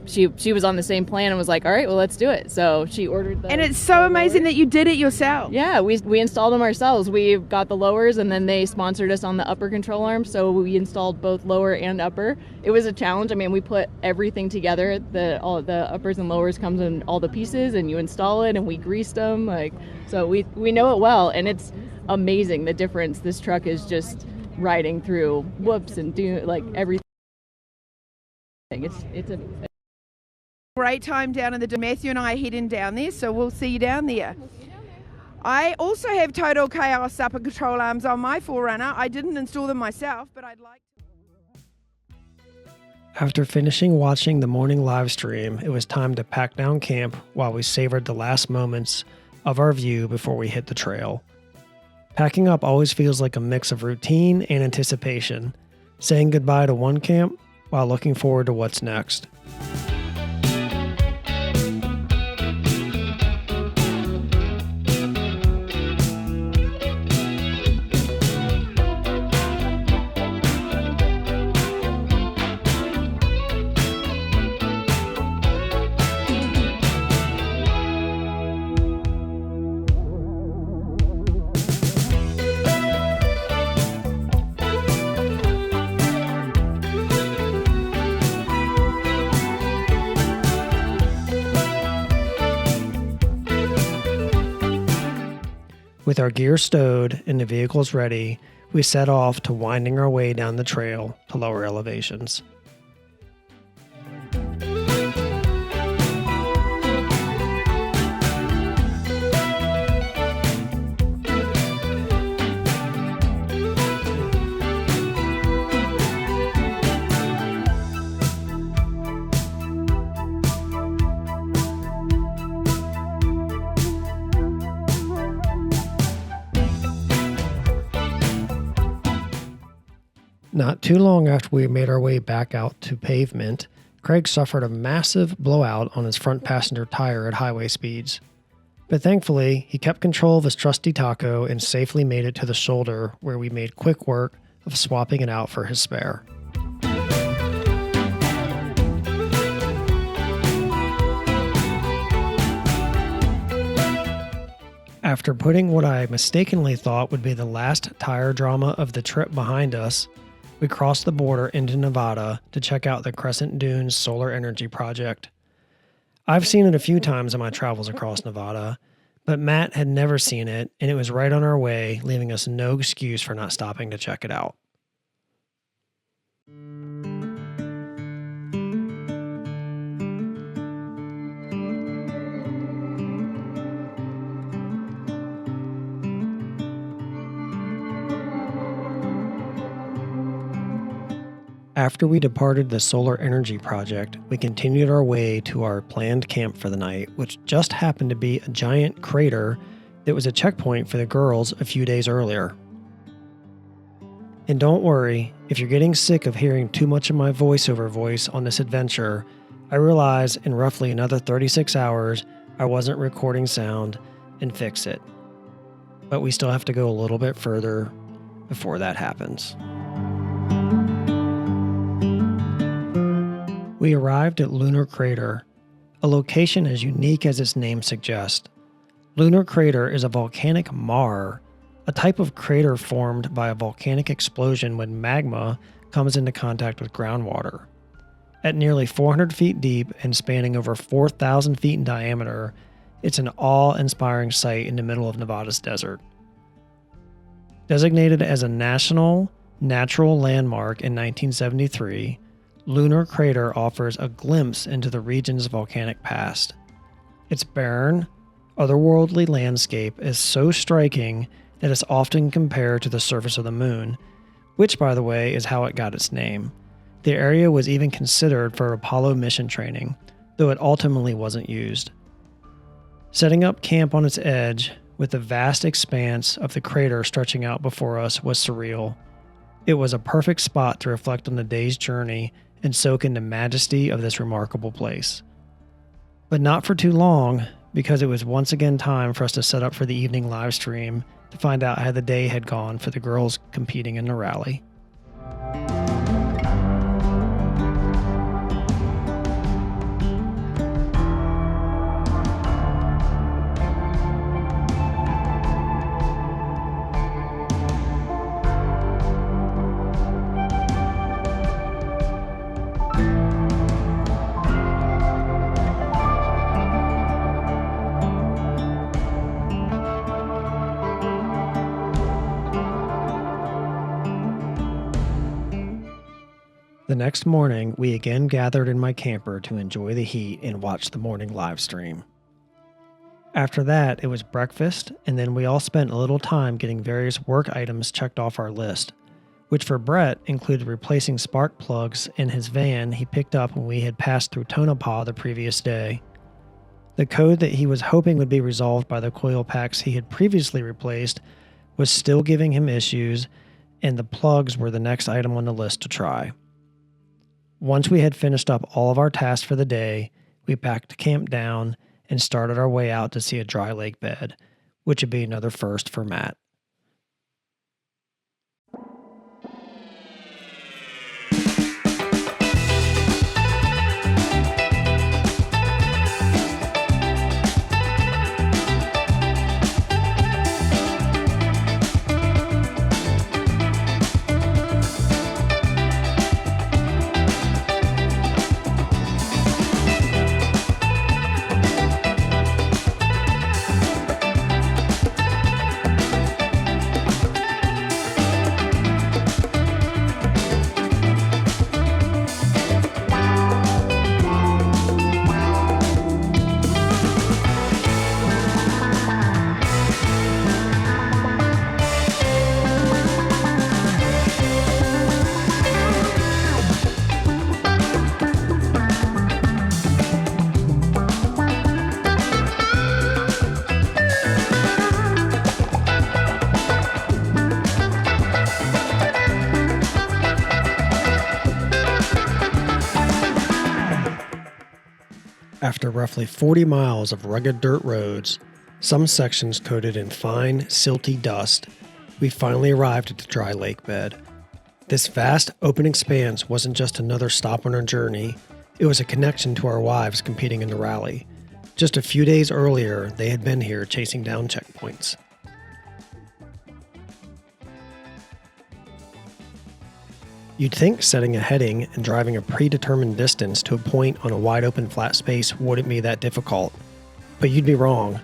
she was on the same plan and was like, all right, well, let's do it. So she ordered them. And it's so amazing that you did it yourself. Yeah, we installed them ourselves. We got the lowers and then they sponsored us on the upper control arm. So we installed both lower and upper. It was a challenge. I mean, we put everything together. All the uppers and lowers comes in all the pieces and you install it and we greased them. So we know it well, and it's amazing the difference this truck is just riding through whoops and doing everything. It's a great time down in the Matthew and I are heading down there, so we'll see you down there. I also have Total Chaos upper control arms on my 4Runner. I didn't install them myself, but I'd like to. After finishing watching the morning live stream, it was time to pack down camp while we savored the last moments of our view before we hit the trail. Packing up always feels like a mix of routine and anticipation, saying goodbye to one camp while looking forward to what's next. With our gear stowed and the vehicles ready, we set off to winding our way down the trail to lower elevations. Not too long after we made our way back out to pavement, Craig suffered a massive blowout on his front passenger tire at highway speeds. But thankfully, he kept control of his trusty taco and safely made it to the shoulder, where we made quick work of swapping it out for his spare. After putting what I mistakenly thought would be the last tire drama of the trip behind us, we crossed the border into Nevada to check out the Crescent Dunes Solar Energy Project. I've seen it a few times in my travels across Nevada, but Matt had never seen it, and it was right on our way, leaving us no excuse for not stopping to check it out. After we departed the Solar Energy Project, we continued our way to our planned camp for the night, which just happened to be a giant crater that was a checkpoint for the girls a few days earlier. And don't worry, if you're getting sick of hearing too much of my voiceover voice on this adventure, I realize in roughly another 36 hours I wasn't recording sound and fix it. But we still have to go a little bit further before that happens. We arrived at Lunar Crater, a location as unique as its name suggests. Lunar Crater is a volcanic maar, a type of crater formed by a volcanic explosion when magma comes into contact with groundwater. At nearly 400 feet deep and spanning over 4,000 feet in diameter, it's an awe-inspiring sight in the middle of Nevada's desert. Designated as a National Natural Landmark in 1973, Lunar Crater offers a glimpse into the region's volcanic past. Its barren, otherworldly landscape is so striking that it's often compared to the surface of the moon, which, by the way, is how it got its name. The area was even considered for Apollo mission training, though it ultimately wasn't used. Setting up camp on its edge, with the vast expanse of the crater stretching out before us, was surreal. It was a perfect spot to reflect on the day's journey and soak in the majesty of this remarkable place. But not for too long, because it was once again time for us to set up for the evening live stream to find out how the day had gone for the girls competing in the rally. The next morning, we again gathered in my camper to enjoy the heat and watch the morning live stream. After that, it was breakfast, and then we all spent a little time getting various work items checked off our list, which for Brett included replacing spark plugs in his van he picked up when we had passed through Tonopah the previous day. The code that he was hoping would be resolved by the coil packs he had previously replaced was still giving him issues, and the plugs were the next item on the list to try. Once we had finished up all of our tasks for the day, we packed camp down and started our way out to see a dry lake bed, which would be another first for Matt. After roughly 40 miles of rugged dirt roads, some sections coated in fine, silty dust, we finally arrived at the dry lake bed. This vast, open expanse wasn't just another stop on our journey, it was a connection to our wives competing in the rally. Just a few days earlier, they had been here chasing down checkpoints. You'd think setting a heading and driving a predetermined distance to a point on a wide open flat space wouldn't be that difficult. But you'd be wrong.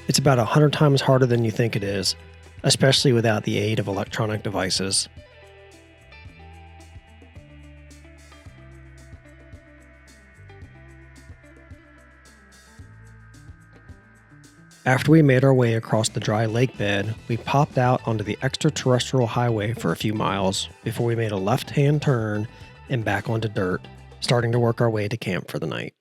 It's about 100 times harder than you think it is, especially without the aid of electronic devices. After we made our way across the dry lake bed, we popped out onto the extraterrestrial highway for a few miles before we made a left-hand turn and back onto dirt, starting to work our way to camp for the night.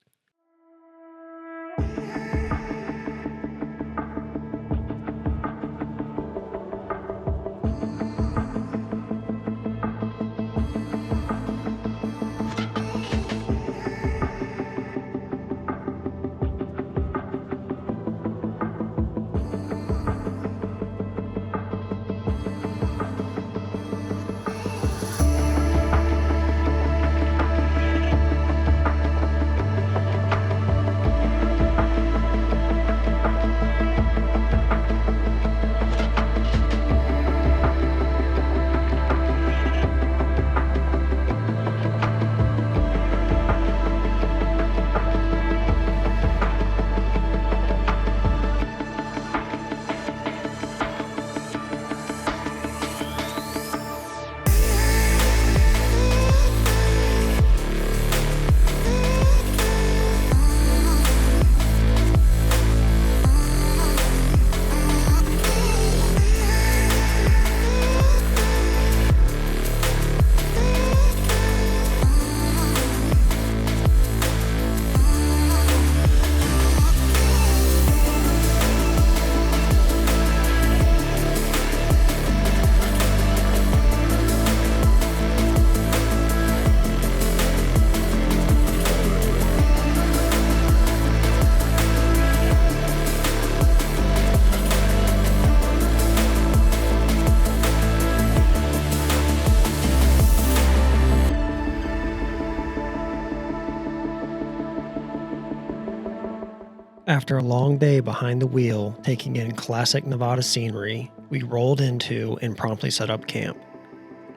After a long day behind the wheel, taking in classic Nevada scenery, we rolled into and promptly set up camp.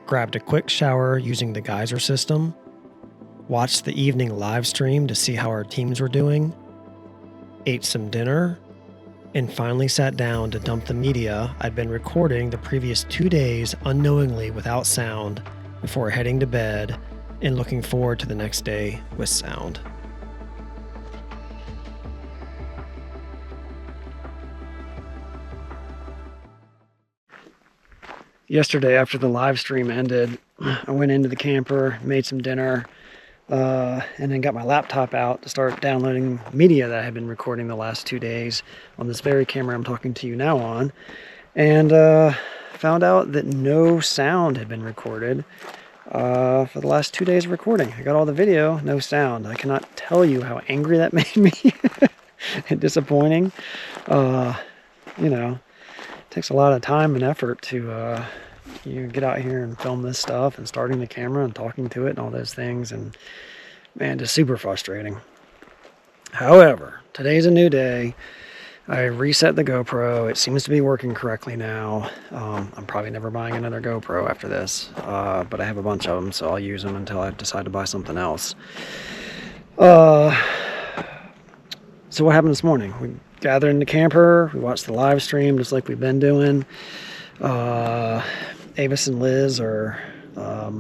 Grabbed a quick shower using the geyser system, watched the evening live stream to see how our teams were doing, ate some dinner, and finally sat down to dump the media I'd been recording the previous 2 days unknowingly without sound before heading to bed and looking forward to the next day with sound. Yesterday, after the live stream ended, I went into the camper, made some dinner, and then got my laptop out to start downloading media that I had been recording the last 2 days on this very camera I'm talking to you now on, and found out that no sound had been recorded for the last 2 days of recording. I got all the video, no sound. I cannot tell you how angry that made me and disappointing. You know, it takes a lot of time and effort to get out here and film this stuff and starting the camera and talking to it and all those things, and man, just super frustrating. However, today's a new day. I reset the GoPro. It seems to be working correctly now. I'm probably never buying another GoPro after this, but I have a bunch of them, so I'll use them until I decide to buy something else. So what happened this morning? We gathered in the camper, we watched the live stream just like we've been doing. Avis and Liz are, let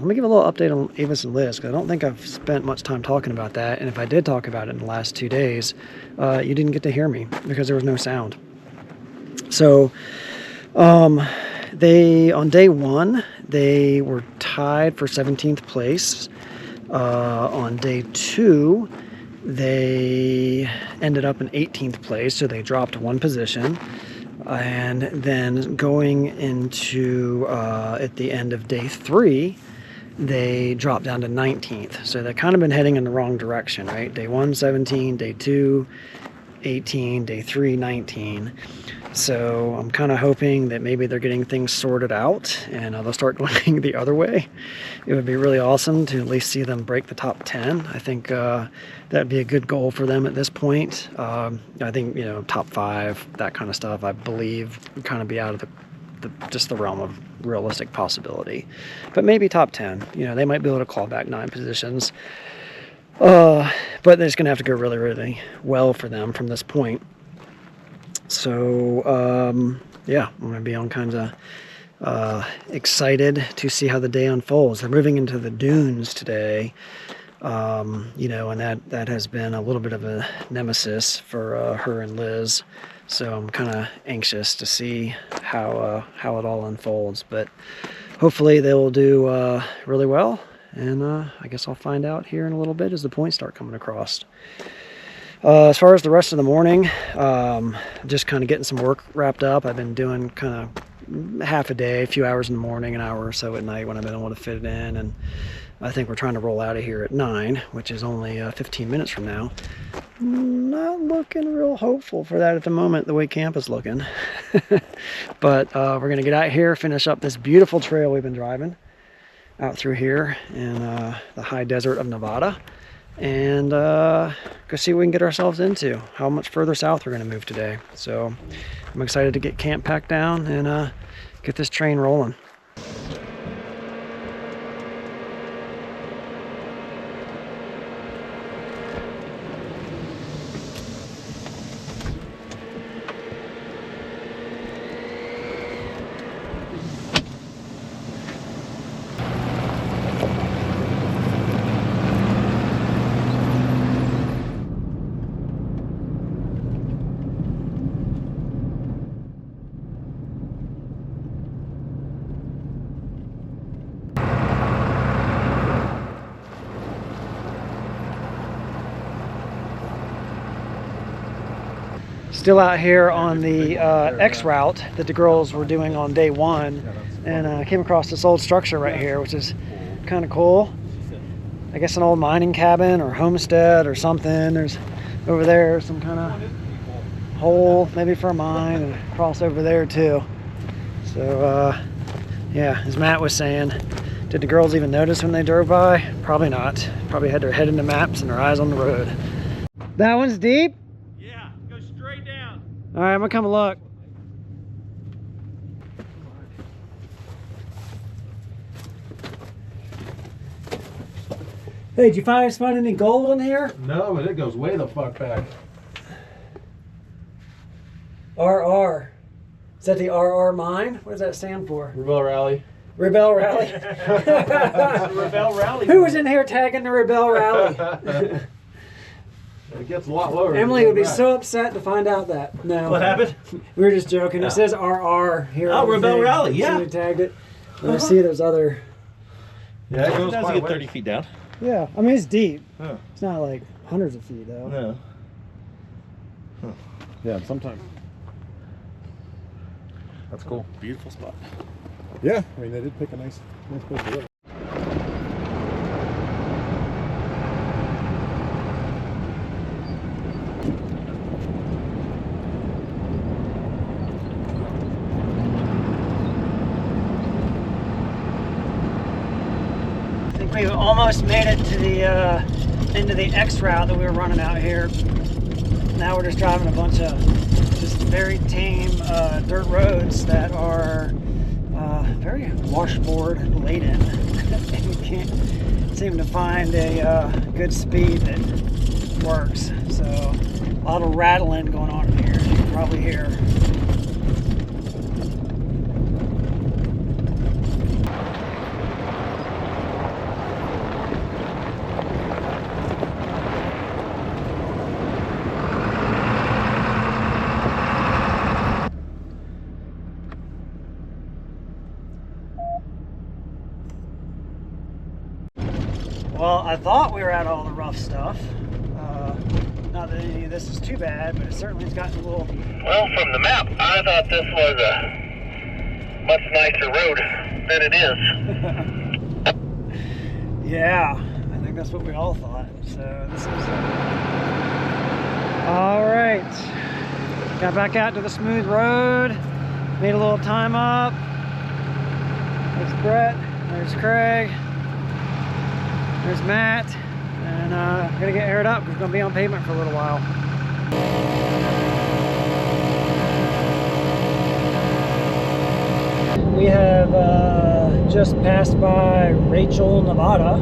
me give a little update on Avis and Liz, because I don't think I've spent much time talking about that, and if I did talk about it in the last 2 days, you didn't get to hear me because there was no sound. So, they, on day one, they were tied for 17th place. On day two, they ended up in 18th place, so they dropped one position. And then going into, at the end of day three, they dropped down to 19th. So they've kind of been heading in the wrong direction, right? Day 1, 17, day 2, 18, day 3, 19. So I'm kind of hoping that maybe they're getting things sorted out and they'll start going the other way. It would be really awesome to at least see them break the top 10. I think that'd be a good goal for them at this point. I think, you know, top 5, that kind of stuff, I believe would kind of be out of just the realm of realistic possibility. But maybe top 10. You know, they might be able to claw back 9 positions. But it's going to have to go really, really well for them from this point. So, yeah, I'm going to be on kinds of excited to see how the day unfolds. They're moving into the dunes today, you know, and that has been a little bit of a nemesis for her and Liz. So I'm kind of anxious to see how it all unfolds. But hopefully they will do really well. And I guess I'll find out here in a little bit as the points start coming across. As far as the rest of the morning, just kind of getting some work wrapped up. I've been doing kind of half a day, a few hours in the morning, an hour or so at night when I've been able to fit it in. And I think we're trying to roll out of here at 9, which is only 15 minutes from now. Not looking real hopeful for that at the moment, the way camp is looking. But we're going to get out here, finish up this beautiful trail we've been driving out through here in the high desert of Nevada. And go see what we can get ourselves into, how much further south we're going to move today. So I'm excited to get camp packed down and get this train rolling. Still out here on the X route that the girls were doing on day 1, and I came across this old structure right here, which is kind of cool. I guess an old mining cabin or homestead or something. There's over there some kind of hole, maybe for a mine, and across over there too. So yeah, as Matt was saying, did the girls even notice when they drove by? Probably not. Probably had their head in the maps and their eyes on the road. That one's deep? All right, I'm gonna come look. Hey, did you find any gold in here? No, but it goes way the fuck back. RR. Is that the RR mine? What does that stand for? Rebel Rally. Rebel Rally. Rebel Rally. Who was in here tagging the Rebel Rally? It gets a lot lower. Emily would be so upset to find out that. No. What happened? We were just joking. Yeah. It says RR here. Oh, Rebel Rally, yeah. So we tagged it. And I see there's other. Yeah, it goes It does quite get 30 feet down. Yeah, I mean it's deep. Huh. It's not like hundreds of feet though. No. Huh. Yeah, sometimes. That's cool. Beautiful spot. Yeah, I mean, they did pick a nice place to live. We almost made it to the into the X route that we were running out here. Now we're just driving a bunch of just very tame dirt roads that are very washboard laden. And we can't seem to find a good speed that works. So a lot of rattling going on in here, as you can probably hear. Well, I thought we were at all the rough stuff. Not that any of this is too bad, but it certainly has gotten a little... Well, from the map, I thought this was a much nicer road than it is. Yeah, I think that's what we all thought. So this is all right. Got back out to the smooth road. Made a little time up. There's Brett. There's Craig. There's Matt. And gonna get aired up. We're gonna be on pavement for a little while. We have just passed by Rachel, Nevada.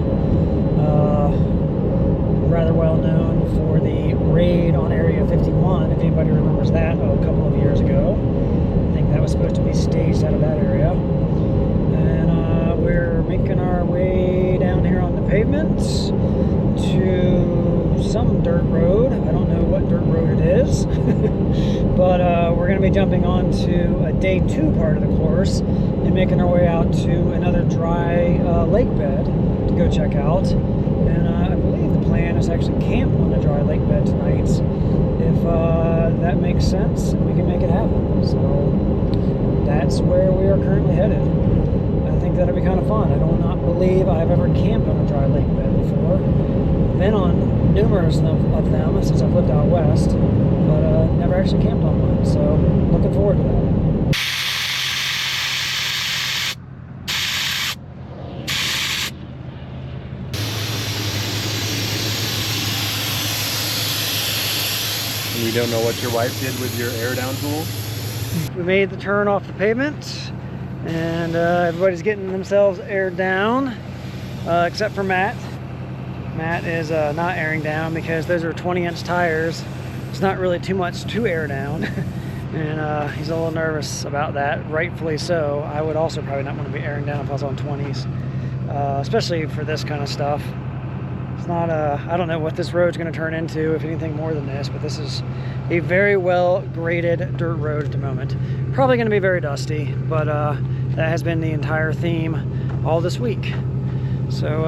Rather well known for the raid on Area 51, if anybody remembers that, a couple of years ago. I think that was supposed to be staged out of that area. And we're making our way down here on the pavement to some dirt road. I don't know what dirt road it is. But we're going to be jumping onto a day 2 part of the course and making our way out to another dry lake bed to go check out. And I believe the plan is to actually camp on the dry lake bed tonight, if that makes sense and we can make it happen. So that's where we are currently headed. I think that'll be kind of fun. I do not believe I've ever camped on a dry lake bed before. Been on numerous of them since I've lived out west, but never actually camped on one. So looking forward to that. We don't know what your wife did with your air down tool. We made the turn off the pavement, and everybody's getting themselves aired down, except for Matt. Matt is not airing down because those are 20-inch tires. It's not really too much to air down, and he's a little nervous about that, rightfully so. I would also probably not want to be airing down if I was on 20s, especially for this kind of stuff. It's not I don't know what this road's going to turn into, if anything more than this, but this is a very well graded dirt road at the moment. Probably going to be very dusty, but that has been the entire theme all this week. So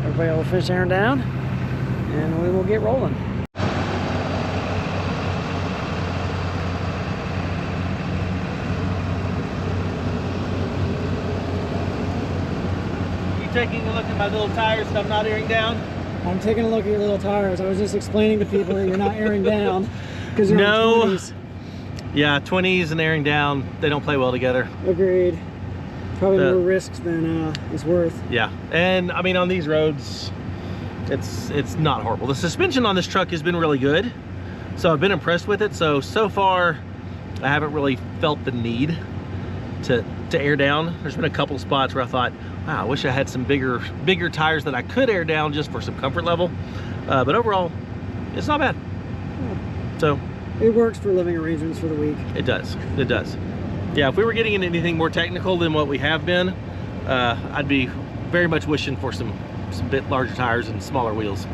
everybody will finish airing down and we will get rolling. Taking a look at my little tires that I'm not airing down? I'm taking a look at your little tires. I was just explaining to people that you're not airing down because you're on 20s. Yeah, 20s and airing down, they don't play well together. Agreed. Probably more risks than it's worth. Yeah, and I mean on these roads, it's not horrible. The suspension on this truck has been really good, so I've been impressed with it. So far, I haven't really felt the need to air down. There's been a couple spots where I thought, wow, I wish I had some bigger tires that I could air down just for some comfort level. But overall, it's not bad. So it works for living arrangements for the week. It does. It does. Yeah, if we were getting into anything more technical than what we have been, I'd be very much wishing for some bit larger tires and smaller wheels.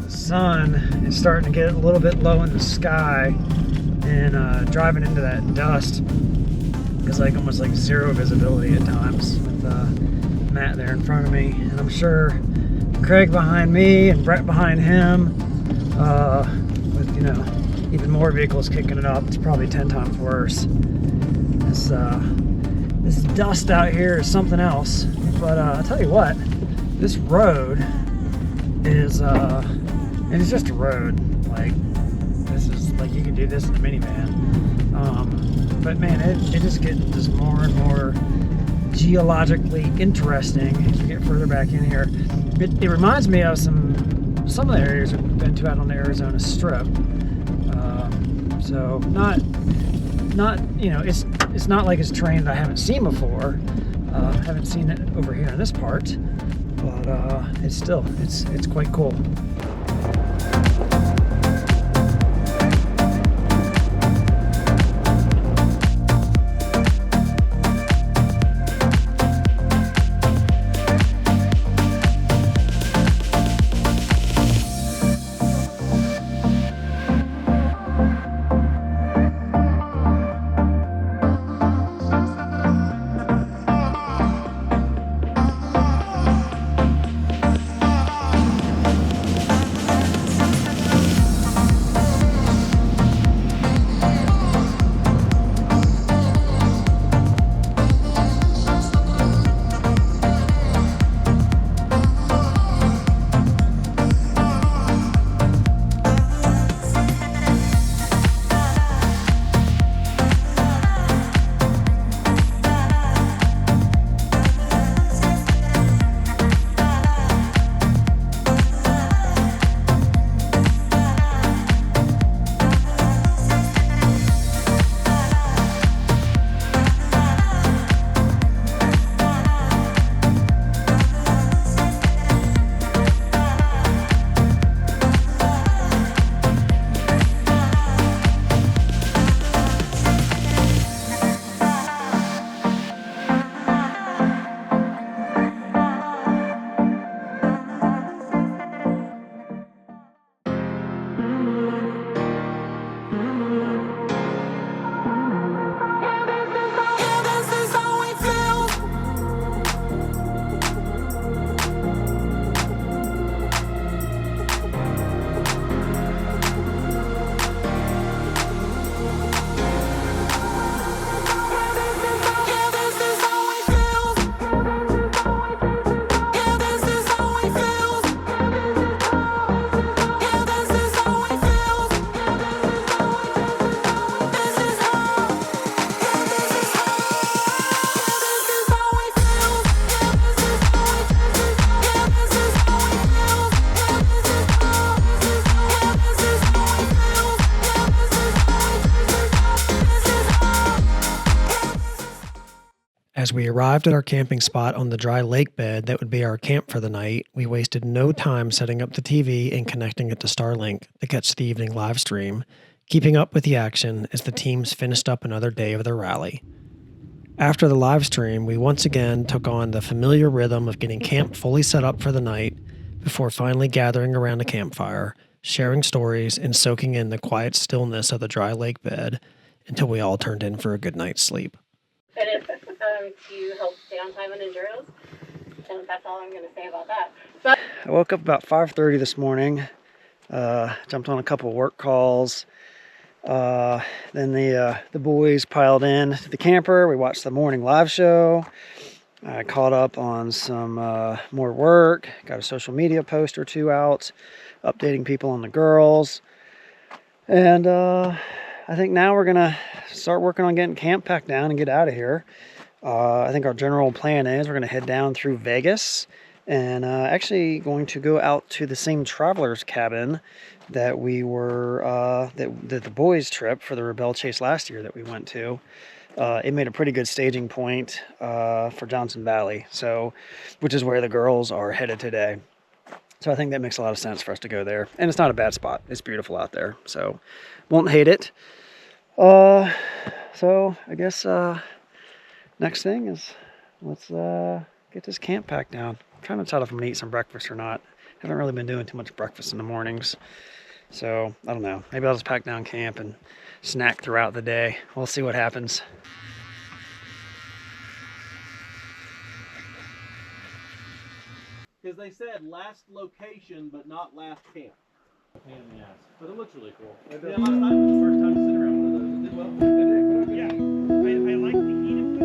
Sun is starting to get a little bit low in the sky, and driving into that dust is like almost like zero visibility at times with Matt there in front of me, and I'm sure Craig behind me and Brett behind him, with, you know, even more vehicles kicking it up. It's probably 10 times worse. This dust out here is something else, but I'll tell you what, this road is and it's just a road. Like, this is like, you can do this in a minivan. But man, it is getting just more and more geologically interesting as we get further back in here. It reminds me of some of the areas we've been to out on the Arizona Strip. So not you know, it's not like it's terrain that I haven't seen before. Haven't seen it over here in this part, but it's quite cool. we arrived at our camping spot on the dry lake bed that would be our camp for the night, we wasted no time setting up the TV and connecting it to Starlink to catch the evening live stream, keeping up with the action as the teams finished up another day of their rally. After the live stream, we once again took on the familiar rhythm of getting camp fully set up for the night before finally gathering around a campfire, sharing stories, and soaking in the quiet stillness of the dry lake bed until we all turned in for a good night's sleep. And it's to help stay on time on enduros, and that's all I'm going to say about that. So I woke up about 5:30 this morning, jumped on a couple of work calls. Then the boys piled in to the camper. We watched the morning live show. I caught up on some more work, got a social media post or two out, updating people on the girls. And I think now we're gonna start working on getting camp packed down and get out of here. I think our general plan is we're gonna head down through Vegas and actually going to go out to the same traveler's cabin that we were, that the boys' trip for the Rebel Chase last year that we went to. It made a pretty good staging point for Johnson Valley, so which is where the girls are headed today. So I think that makes a lot of sense for us to go there. And it's not a bad spot. It's beautiful out there, so won't hate it. So I guess next thing is let's get this camp packed down. I'm trying to decide if I'm gonna eat some breakfast or not. Haven't really been doing too much breakfast in the mornings. So I don't know. Maybe I'll just pack down camp and snack throughout the day. We'll see what happens. Because they said last location, but not last camp. Pain in the ass. But it looks really cool. Yeah, last time was the first time to sit around one of those. It did well. It did. Yeah. I like the heat of the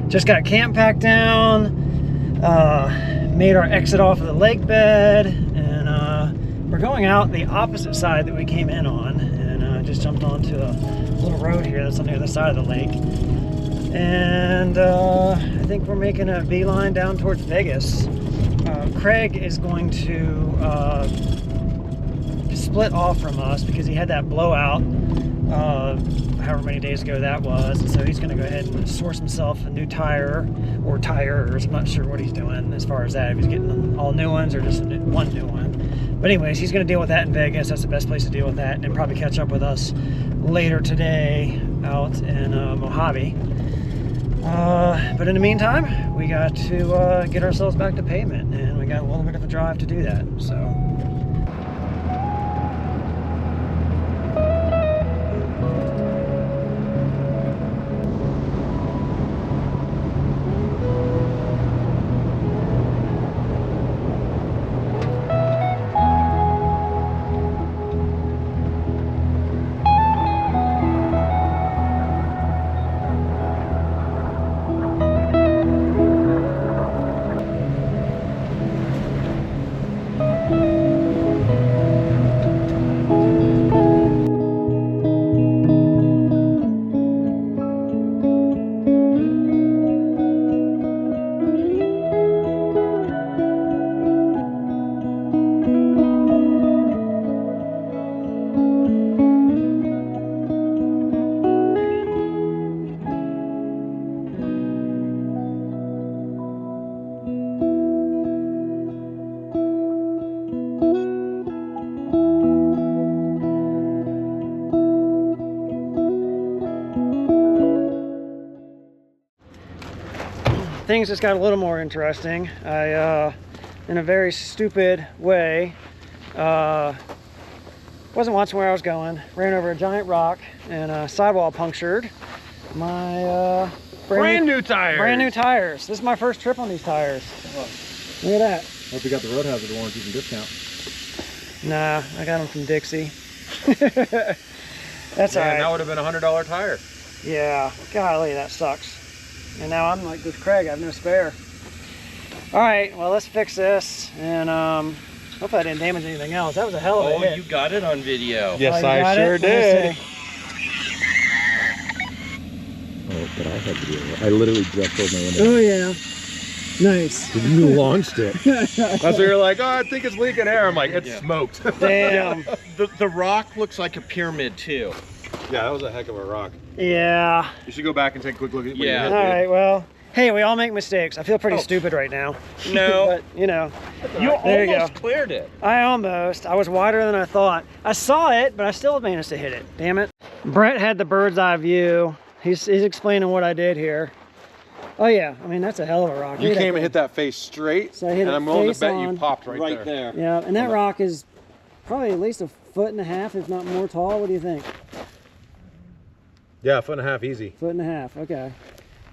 Just got camp packed down, made our exit off of the lake bed, and we're going out the opposite side that we came in on, and just jumped onto a little road here that's on the other side of the lake. And I think we're making a beeline down towards Vegas. Craig is going to split off from us because he had that blowout however many days ago that was, and so he's going to go ahead and source himself a new tire or tires. I'm not sure what he's doing as far as that, if he's getting all new ones or just one new one. But anyways, he's going to deal with that in Vegas. That's the best place to deal with that, and then probably catch up with us later today out in Mojave. But in the meantime, we got to get ourselves back to pavement, and we got a little bit of a drive to do that. So things just got a little more interesting. I, in a very stupid way, wasn't watching where I was going, ran over a giant rock, and sidewall punctured my brand new tires. Brand new tires. This is my first trip on these tires. Look at that. Hope you got the road hazard warranties and discount. Nah, I got them from Dixie. That's all right. That would have been a $100 tire. Yeah, golly, that sucks. And now I'm like with Craig, I have no spare. All right, well, let's fix this. And hopefully I didn't damage anything else. That was a hell of a hit. Oh, you got it on video. Yes, Oh, I sure did. Oh, but I had to do it. I literally just rolled my window. Oh, yeah. Nice. You launched it. That's what you're like, oh, I think it's leaking air. I'm like, it's smoked. Damn. The rock looks like a pyramid too. Yeah, that was a heck of a rock. Yeah. You should go back and take a quick look at what Yeah. you hit, All dude. right, well, hey, we all make mistakes. I feel pretty stupid right now. No. But, you know. You There you almost go. cleared it. I was wider than I thought. I saw it, but I still managed to hit it. Damn it. Brett had the bird's eye view. He's explaining what I did here. Oh yeah, I mean, that's a hell of a rock. You came and hit that face straight, So I hit and it I'm willing to face bet on. you popped right there. Yeah, and that rock is probably at least 1.5 feet, if not more tall. What do you think? Yeah, 1.5 feet easy. 1.5 feet, okay.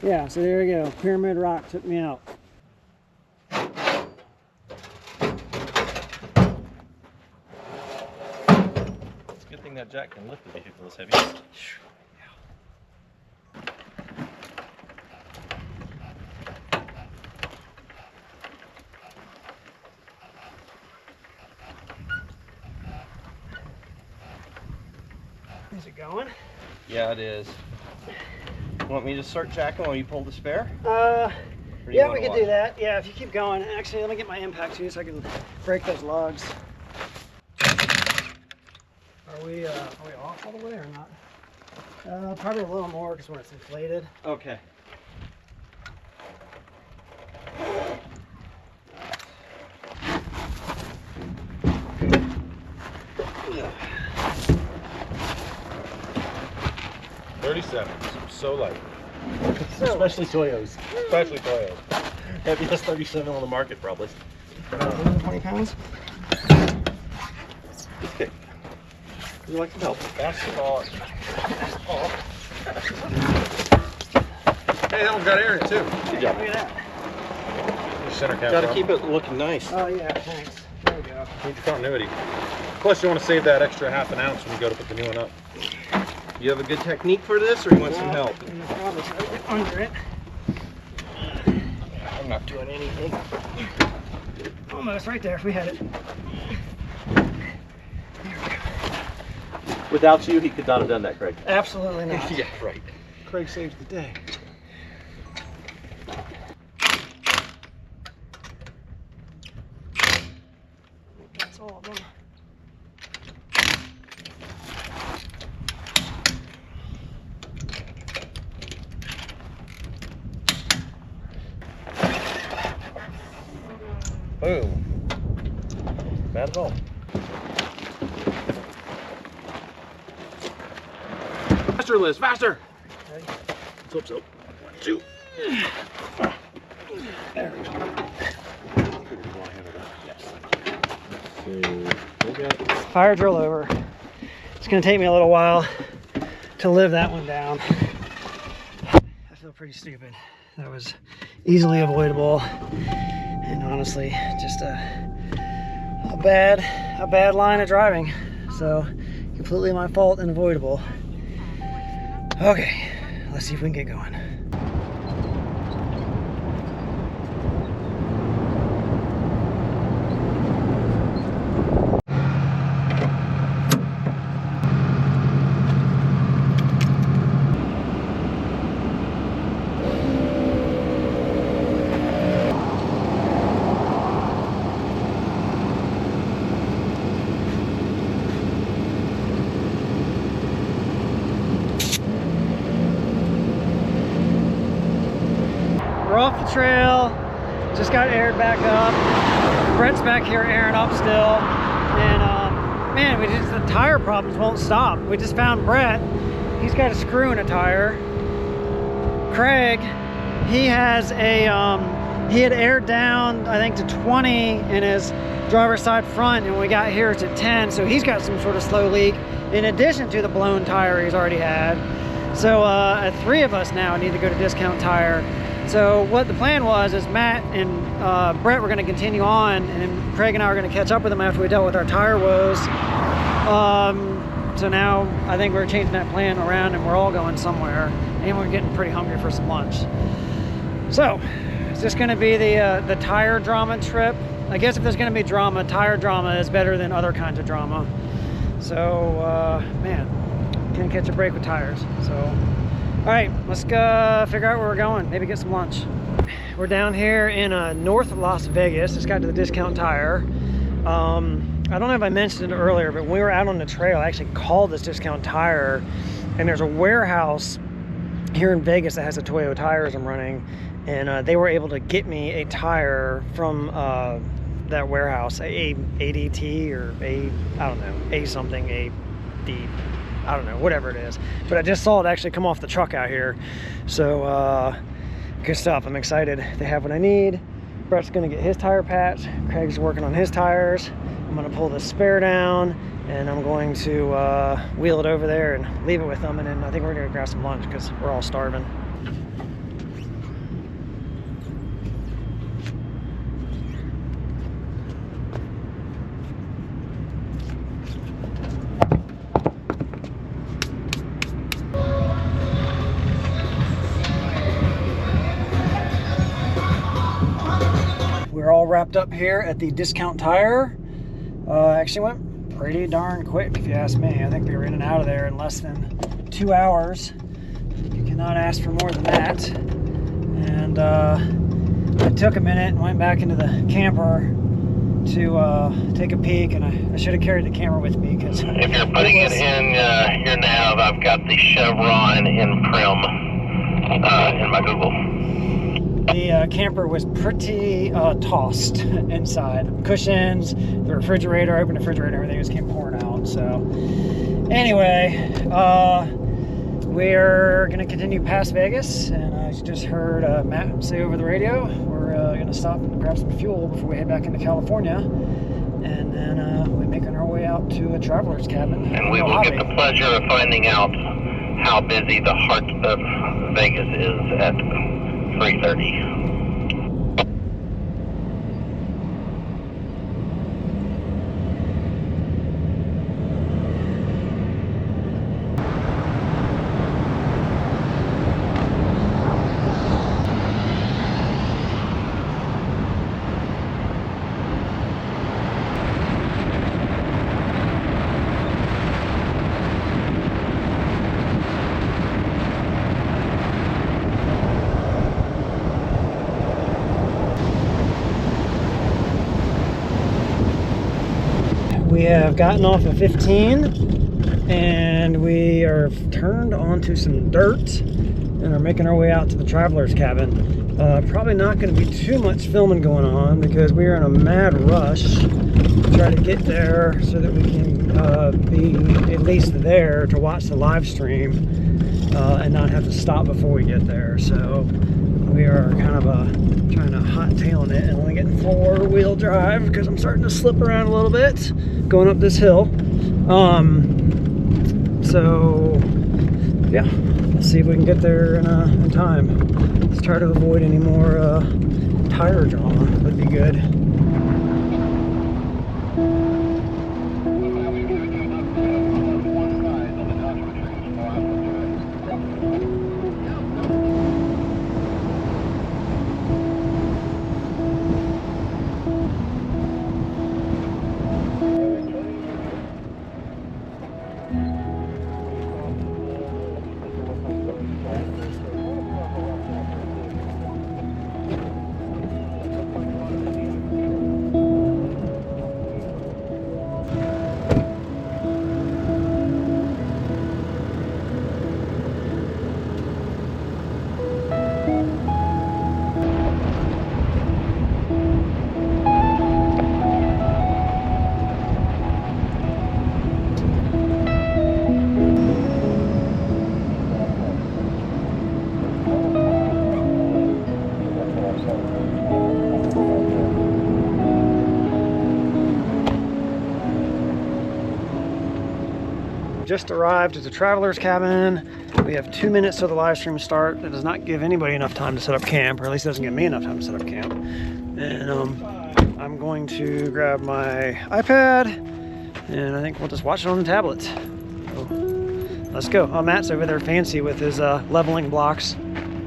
Yeah, so there we go. Pyramid rock took me out. It's a good thing that jack can lift the vehicle this heavy. Is it going? Yeah, it is. Want me to start jacking while you pull the spare? Yeah, we wanna could watch? do that. Yeah, if you keep going. Actually, let me get my impact too so I can break those lugs. Are we off all the way or not? Probably a little more because when it's inflated. Okay. Yeah. 37. So light. Especially Toyos. Especially Toyos. Heaviest 37 on the market, probably. 120 pounds? Okay. Would you like some help? Basketball. Hey, that one's got air in it too. Good job. Look at that. Center cap. Got to keep it looking nice. Oh yeah, thanks. There we go. Need your continuity. Plus, you want to save that extra half an ounce when you go to put the new one up. You have a good technique for this, or you want some help? Probably try to get under it. I'm not doing anything. Almost right there if we had it. Without you, he could not have done that, Craig. Absolutely not. Yeah, right. Craig saves the day. That's all of them. Boom. Bad at all. Faster, Liz, faster! Let's hope so. 1, 2. There we go. Fire drill over. It's going to take me a little while to live that one down. I feel pretty stupid. That was easily avoidable, and honestly, just a bad line of driving. So completely my fault and avoidable. Okay, let's see if we can get going. We're off the trail, just got aired back up. Brett's back here airing up still. And man, the tire problems won't stop. We just found Brett. He's got a screw in a tire. Craig, he has a, he had aired down, I think, to 20 in his driver's side front, and when we got here it's at 10, so he's got some sort of slow leak in addition to the blown tire he's already had. So 3 of us now need to go to Discount Tire So what the plan was is Matt and Brett were going to continue on, and Craig and I were going to catch up with them after we dealt with our tire woes. So now I think we're changing that plan around and we're all going somewhere, and we're getting pretty hungry for some lunch. So is this going to be the tire drama trip? I guess if there's going to be drama, tire drama is better than other kinds of drama. So man, can't catch a break with tires. So all right, let's go figure out where we're going, maybe get some lunch. We're down here in North Las Vegas. Just got to the Discount Tire. I don't know if I mentioned it earlier, but when we were out on the trail, I actually called this Discount Tire, and there's a warehouse here in Vegas that has the Toyo tires I'm running, and they were able to get me a tire from that warehouse, a ADT or I don't know, A something, A D, I don't know, whatever it is. But I just saw it actually come off the truck out here, so good stuff. I'm excited. They have what I need. Brett's gonna get his tire patch. Craig's working on his tires. I'm gonna pull the spare down, and I'm going to wheel it over there and leave it with them, and then I think we're gonna grab some lunch because we're all starving. We're all wrapped up here at the Discount Tire. Actually went pretty darn quick, if you ask me. I think we were in and out of there in less than 2 hours. You cannot ask for more than that. And I took a minute and went back into the camper to take a peek, and I should have carried the camera with me because if you're putting it in your nav, I've got the Chevron in Prim in my Google. The camper was pretty tossed inside. Cushions, the refrigerator, I opened the refrigerator, everything just came pouring out. So anyway, we're gonna continue past Vegas, and I just heard Matt say over the radio, we're gonna stop and grab some fuel before we head back into California, and then we're making our way out to a traveler's cabin. And we will get the pleasure of finding out how busy the heart of Vegas is at 3:30. We have gotten off of 15, and we are turned onto some dirt and are making our way out to the traveler's cabin. Probably not going to be too much filming going on because we are in a mad rush to try to get there so that we can be at least there to watch the live stream and not have to stop before we get there. So we are kind of trying to hot tailing it and only getting 4-wheel drive because I'm starting to slip around a little bit going up this hill. So yeah, let's see if we can get there in time. Let's try to avoid any more tire drama. Would be good. just arrived at the Traveler's Cabin. We have 2 minutes till the live stream start. That does not give anybody enough time to set up camp, or at least it doesn't give me enough time to set up camp. And I'm going to grab my iPad, and I think we'll just watch it on the tablet. So, let's go. Oh, Matt's over there fancy with his leveling blocks.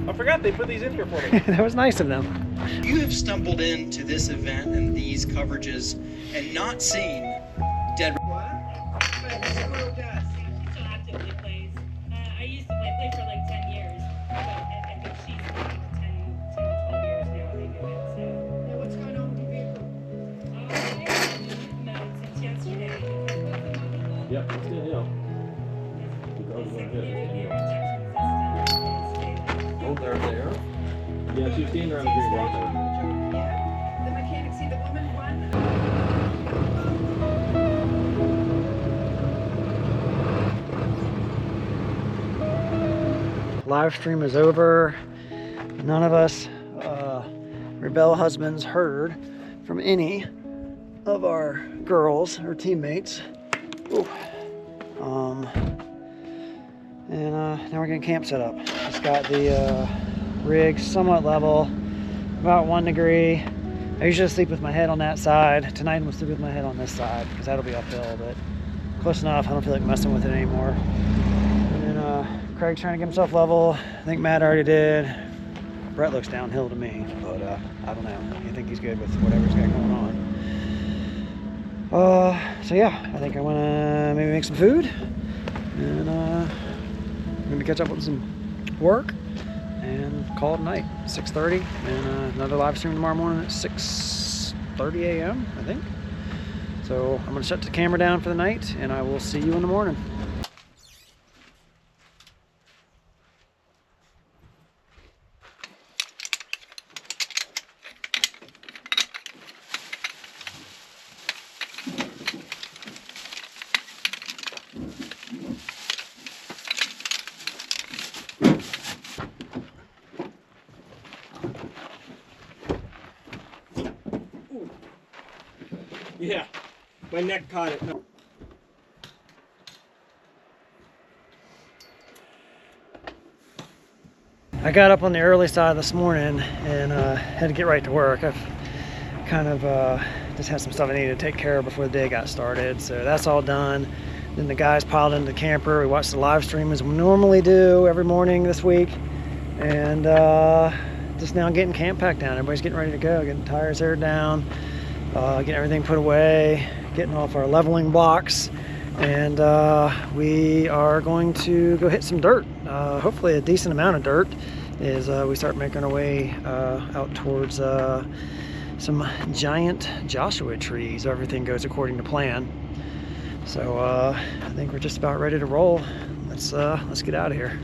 I forgot they put these in here for me. That was nice of them. You have stumbled into this event and these coverages and not seen dead. I used to play for like 10 years, but I think she's 10, 12 years now they do it, so. Yeah, what's going on with your vehicle? I haven't known since yesterday. Yep, it's good, yeah. Oh, they're there? Yeah, she's standing around the green rock. The mechanic, see the woman one? Live stream is over. None of us Rebel husbands heard from any of our girls or teammates. Ooh. And now we're getting camp set up. Just got the rig somewhat level, about 1 degree. I usually sleep with my head on that side. Tonight I'm gonna sleep with my head on this side because that'll be uphill, but close enough. I don't feel like messing with it anymore. And then Craig's trying to get himself level. I think Matt already did. Brett looks downhill to me, but I don't know. I think he's good with whatever's got going on. So yeah, I think I want to maybe make some food, and I'm gonna catch up with some work and call it a night. 6:30, and another live stream tomorrow morning at 6:30 a.m. I think. So I'm gonna shut the camera down for the night, and I will see you in the morning. Yeah, my neck caught it. No. I got up on the early side this morning and had to get right to work. I've kind of just had some stuff I needed to take care of before the day got started, so that's all done. Then the guys piled into the camper. We watched the live stream as we normally do every morning this week, and just now getting camp packed down. Everybody's getting ready to go, getting tires aired down, getting everything put away, getting off our leveling blocks, and we are going to go hit some dirt. Hopefully a decent amount of dirt as we start making our way out towards some giant Joshua trees. Everything goes according to plan. So I think we're just about ready to roll. Let's get out of here.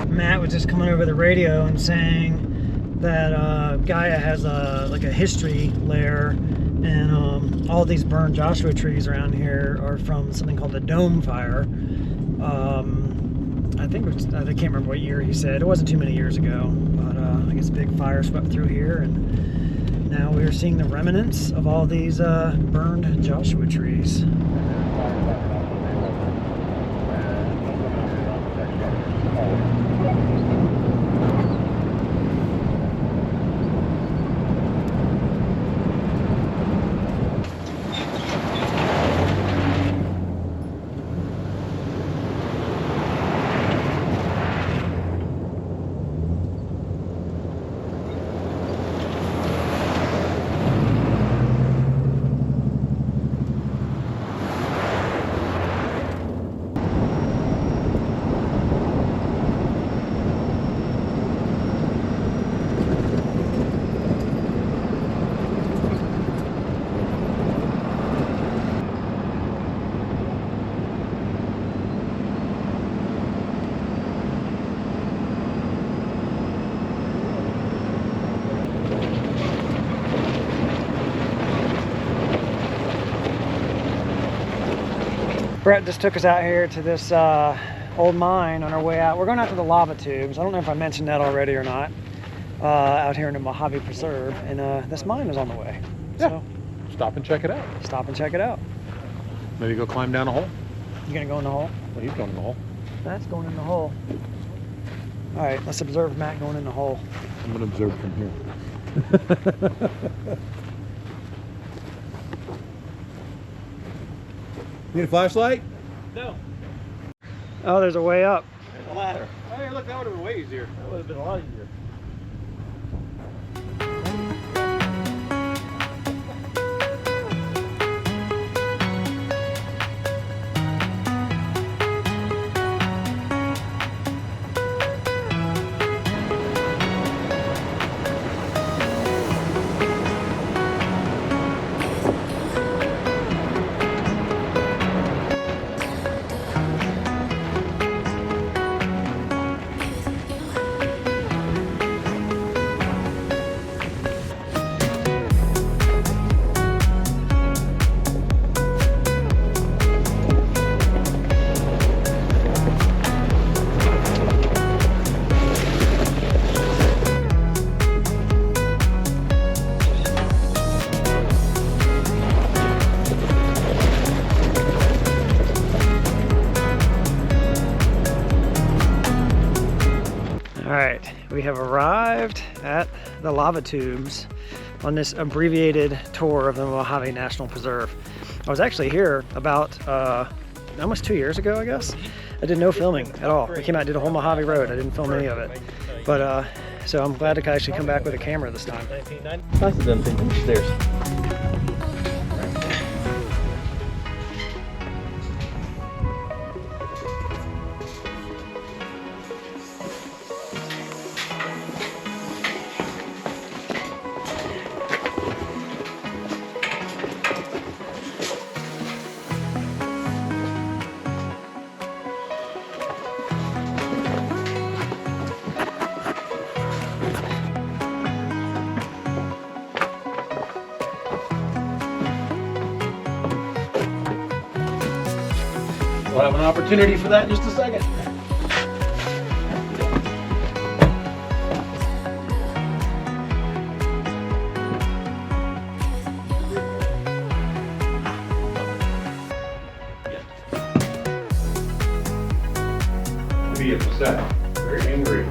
Matt was just coming over the radio and saying that Gaia has like a history layer, and all these burned Joshua trees around here are from something called the Dome Fire. I can't remember what year he said. It wasn't too many years ago, but I guess a big fire swept through here, and now we're seeing the remnants of all these burned Joshua trees. Brett just took us out here to this old mine on our way out. We're going out to the lava tubes. I don't know if I mentioned that already or not. Out here in the Mojave Preserve, and this mine is on the way. Yeah. So stop and check it out. Stop and check it out. Maybe go climb down a hole. You gonna go in the hole? Well, he's going in the hole. That's going in the hole. All right, let's observe Matt going in the hole. I'm gonna observe from here. Need a flashlight? No. Oh, there's a way up. There's a ladder. Oh, yeah, look, that would have been way easier. That would have been a lot easier. Alright, we have arrived at the lava tubes on this abbreviated tour of the Mojave National Preserve. I was actually here about almost 2 years ago, I guess. I did no filming at all. We came out and did a whole Mojave Road. I didn't film any of it. But so I'm glad to actually come back with a camera this time. Nice of them things upstairs. We'll have an opportunity for that in just a second. Be upset. Very angry.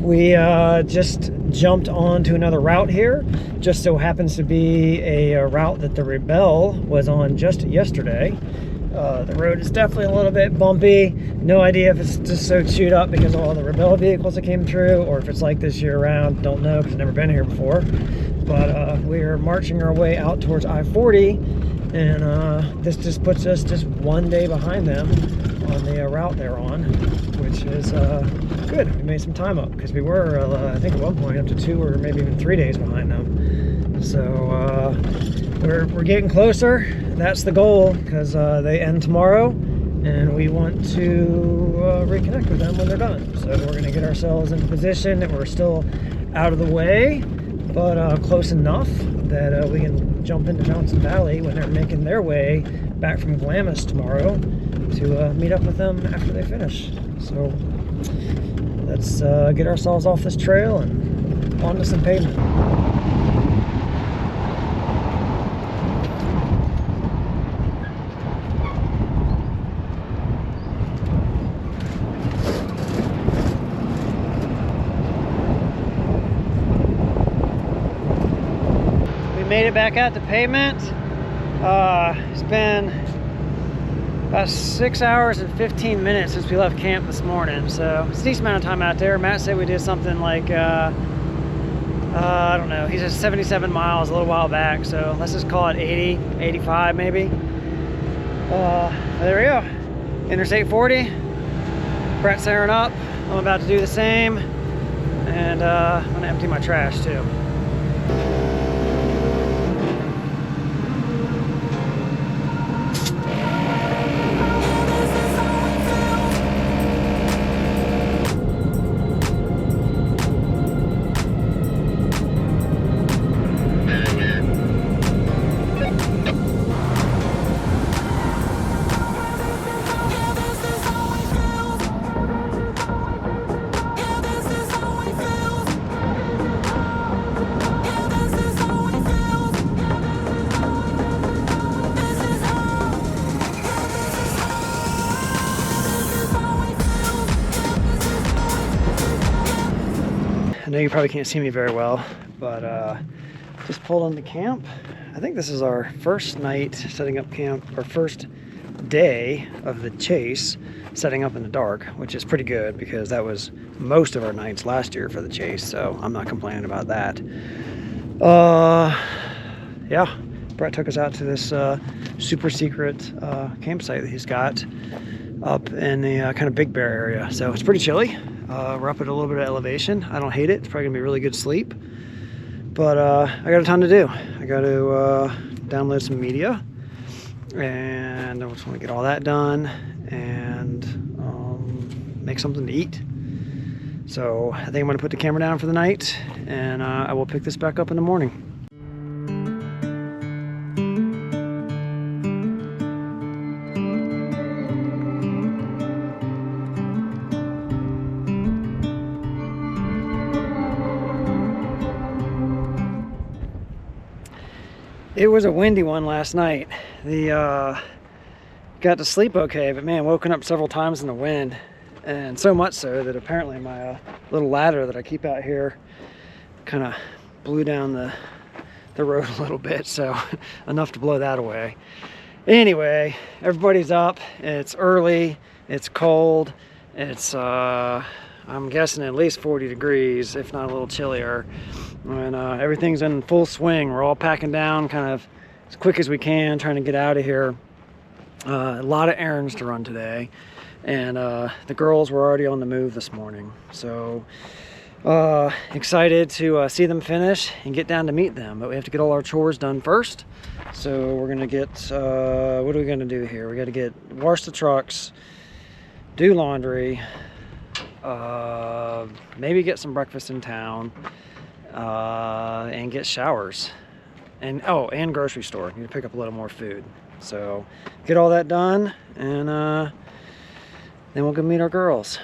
We just jumped onto another route here. Just so happens to be a route that the Rebelle was on just yesterday. The road is definitely a little bit bumpy. No idea if it's just so chewed up because of all the Rebelle vehicles that came through, or if it's like this year round. Don't know because I've never been here before. But we're marching our way out towards I-40, and this just puts us just one day behind them on the route they're on, which is good. We made some time up because we were, I think at one point, up to 2 or maybe even 3 days behind them. So we're getting closer. That's the goal, because they end tomorrow, and we want to reconnect with them when they're done. So we're going to get ourselves in position that we're still out of the way, but close enough that we can jump into Johnson Valley when they're making their way back from Glamis tomorrow to meet up with them after they finish. So let's get ourselves off this trail and onto some pavement. Made it back out to pavement. It's been about 6 hours and 15 minutes since we left camp this morning, so it's a decent amount of time out there. Matt said we did something like I don't know, he said 77 miles a little while back, so let's just call it 80, 85 maybe. There we go. Interstate 40. Brett's airing up. I'm about to do the same, and I'm gonna empty my trash too. I know you probably can't see me very well, but just pulled into camp. I think this is our first night setting up camp, our first day of the chase setting up in the dark, which is pretty good because that was most of our nights last year for the chase, so I'm not complaining about that. Yeah, Brett took us out to this super secret campsite that he's got up in the kind of Big Bear area, so it's pretty chilly. We're up at a little bit of elevation. I don't hate it. It's probably gonna be really good sleep. But I got a ton to do. I got to download some media, and I just want to get all that done and make something to eat. So I think I'm gonna put the camera down for the night, and I will pick this back up in the morning. It was a windy one last night. Got to sleep okay, but man, woken up several times in the wind, and so much so that apparently my little ladder that I keep out here kind of blew down the road a little bit, so enough to blow that away. Anyway, everybody's up. It's early. It's cold. It's I'm guessing at least 40 degrees, if not a little chillier. And everything's in full swing. We're all packing down kind of as quick as we can, trying to get out of here. A lot of errands to run today. And the girls were already on the move this morning. So excited to see them finish and get down to meet them. But we have to get all our chores done first. So we're gonna get, what are we gonna do here? We gotta wash the trucks, do laundry, maybe get some breakfast in town, and get showers, and and grocery store. Need to pick up a little more food. So get all that done, and then we'll go meet our girls.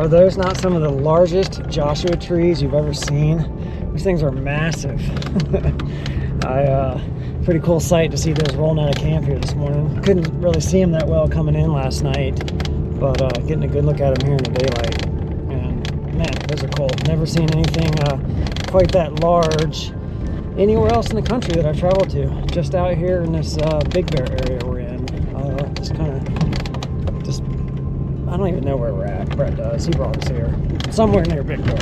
Are those not some of the largest Joshua trees you've ever seen? These things are massive. Pretty cool sight to see those rolling out of camp here this morning. Couldn't really see them that well coming in last night, but getting a good look at them here in the daylight. And man, those are cool. Never seen anything quite that large anywhere else in the country that I've traveled to. Just out here in this Big Bear area we're in. I don't even know where we're at. Brett does. He brought us here. Somewhere near Big Bear.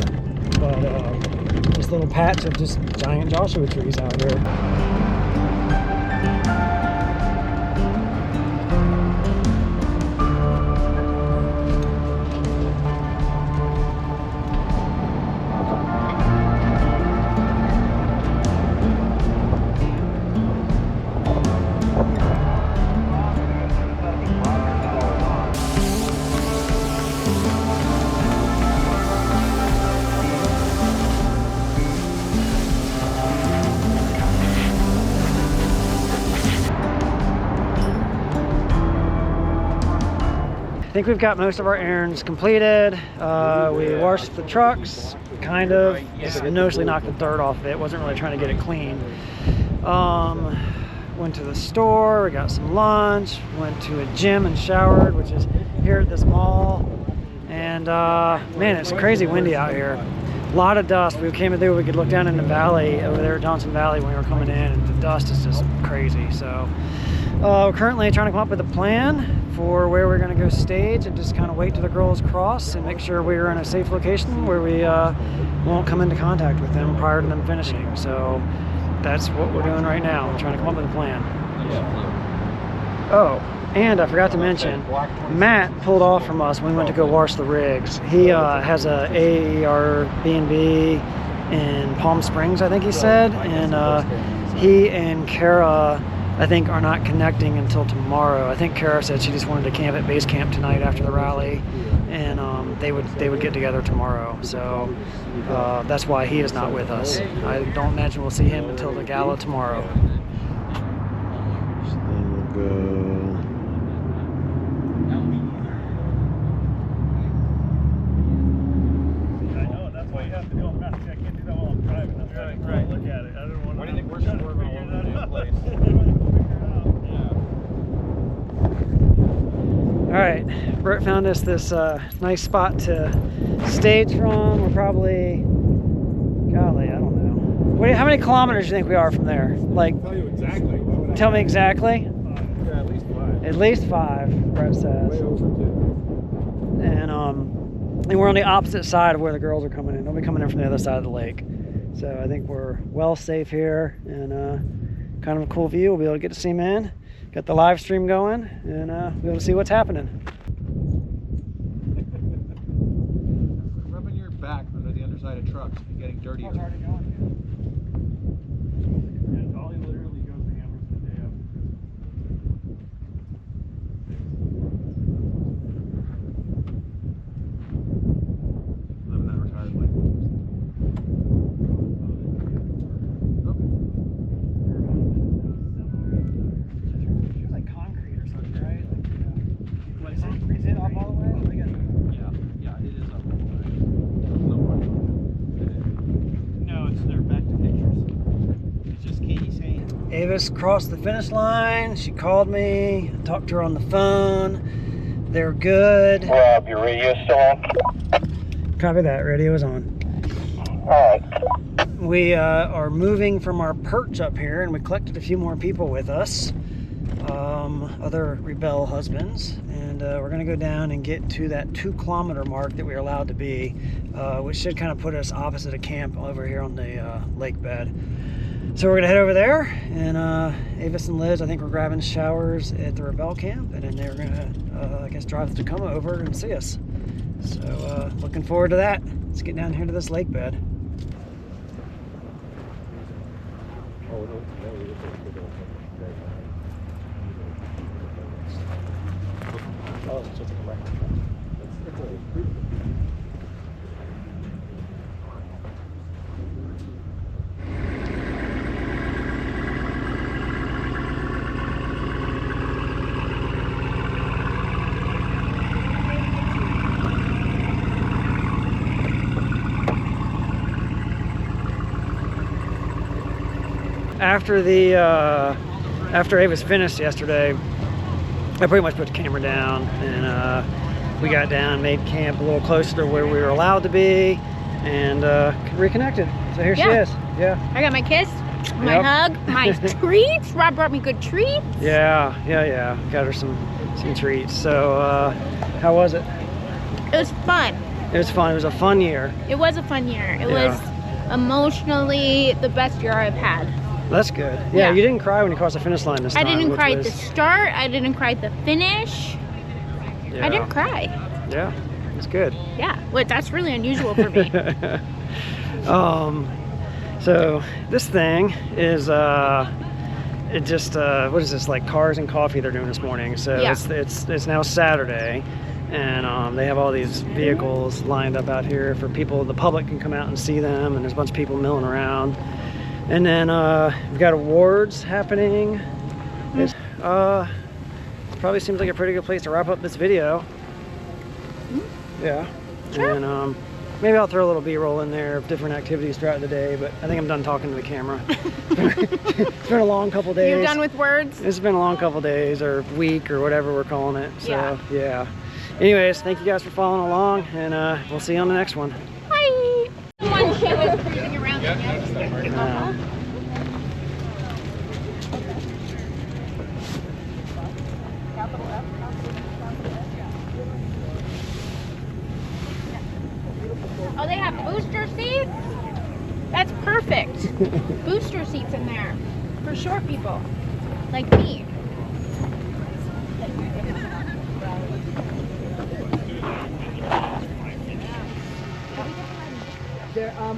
But this little patch of just giant Joshua trees out here. I think we've got most of our errands completed. We washed the trucks, kind of. Just mostly knocked the dirt off of it. Wasn't really trying to get it clean. Went to the store, we got some lunch, went to a gym and showered, which is here at this mall. And man, it's crazy windy out here. A lot of dust. We came in there, we could look down in the valley over there at Johnson Valley when we were coming in, and the dust is just crazy. So we're currently trying to come up with a plan for where we're going to go stage and just kind of wait till the girls cross and make sure we're in a safe location where we won't come into contact with them prior to them finishing. So that's what we're doing right now. We're trying to come up with a plan. Oh, and I forgot to mention, Matt pulled off from us when we went to go wash the rigs. He has a Airbnb in Palm Springs, I think he said, and he and Kara, I think, are not connecting until tomorrow. I think Kara said she just wanted to camp at base camp tonight after the rally, and they would get together tomorrow. So that's why he is not with us. I don't imagine we'll see him until the gala tomorrow. So then we'll go. I know, that's why you have to do it fast. I can't do that while I'm driving. I'm trying to look at it. I don't want to. Why do you think we're swerving all over the place? All right, Brett found us this nice spot to stage from. We're probably, golly, I don't know. How many kilometers do you think we are from there? Like, I'll tell you exactly. Tell me exactly. Yeah, at least 5. At least 5, Brett says. Way over 2. And we're on the opposite side of where the girls are coming in. They'll be coming in from the other side of the lake. So I think we're well safe here, and kind of a cool view. We'll be able to get to see them in. Got the live stream going, and be able to see what's happening. Rubbing your back under the underside of trucks and getting dirty. It's already going. And Ollie literally goes to Amherst the day after. Living that retired life. She was like concrete or something, right? Like, is it up all the way? Yeah, it is up all the way. No, it's they're back to pictures. It's just Katie saying. Avis crossed the finish line. She called me. I talked to her on the phone. They're good. Rob, your radio's still on? Copy that. Radio is on. Alright. We are moving from our perch up here, and we collected a few more people with us. Other rebel husbands, and we're going to go down and get to that 2-kilometer mark that we're allowed to be, which should kind of put us opposite of camp over here on the lake bed. So we're going to head over there, and Avis and Liz, I think, we're grabbing showers at the rebel camp, and then they're going to, I guess, drive the Tacoma over and see us. So looking forward to that. Let's get down here to this lake bed. after Ava's finished yesterday, I pretty much put the camera down, and we got down, made camp a little closer to where we were allowed to be, and reconnected. So here she is. Yeah. I got my kiss, my hug, my treats. Rob brought me good treats. Yeah. Got her some treats. So how was it? It was fun. It was fun. It was a fun year. It was a fun year. It was emotionally the best year I've had. That's good. Yeah, you didn't cry when you crossed the finish line this time. I didn't cry at the start. I didn't cry at the finish. Yeah. I didn't cry. Yeah, it's good. Yeah, well, that's really unusual for me. So this thing is it just what is this, like cars and coffee they're doing this morning? So it's now Saturday, and they have all these vehicles lined up out here for people. The public can come out and see them, and there's a bunch of people milling around. And then we've got awards happening. It probably seems like a pretty good place to wrap up this video. Yeah. Sure. And maybe I'll throw a little B-roll in there of different activities throughout the day, but I think I'm done talking to the camera. It's been a long couple days. You're done with words? It's been a long couple days, or week, or whatever we're calling it. So yeah. Anyways, thank you guys for following along, and we'll see you on the next one. Bye. One she was cruising around. Oh, they have booster seats? That's perfect. Booster seats in there for short people like me.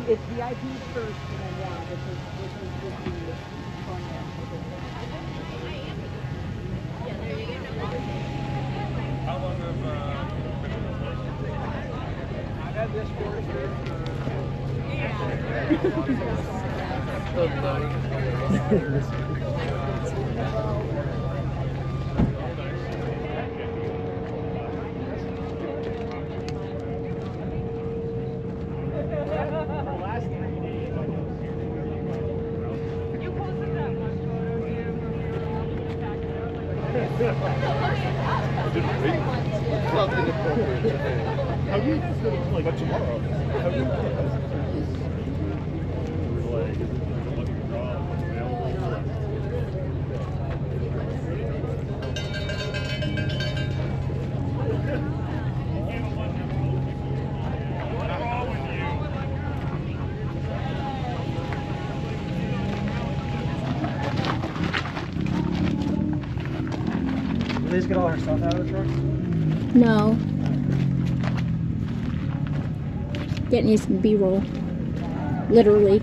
It's VIP first, and then this is How long have I had this How do you like tomorrow? How do you Did Liz get all her stuff out of the truck? No. Getting you some B-roll. Literally.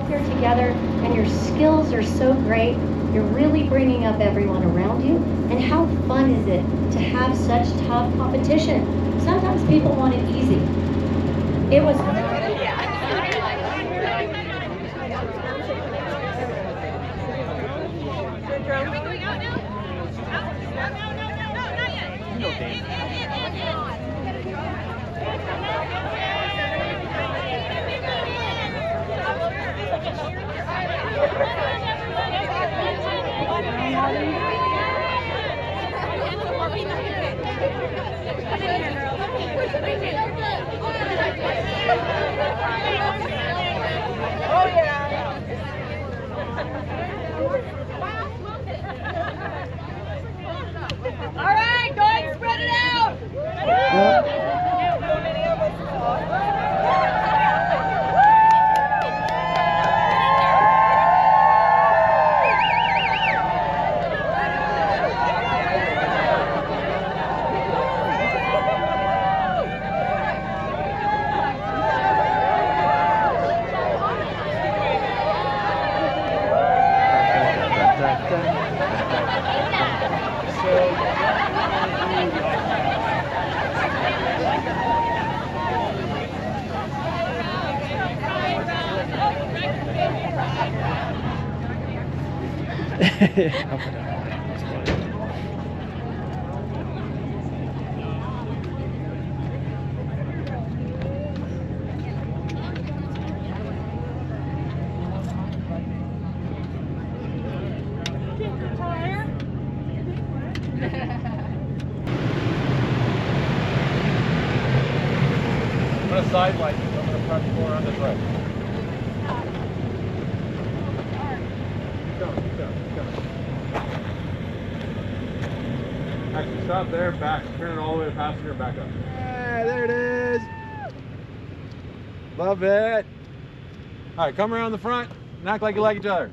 You're together and your skills are so great. You're really bringing up everyone around you. And how fun is it to have such tough competition? Sometimes people want it easy. It was All right, go ahead and spread it out. the side light because I'm going to press more on this way. Keep going, keep going, keep going. Actually, stop there, back, turn it all the way to passenger, back up. Yeah, there it is. Love it. All right, come around the front and act like you like each other.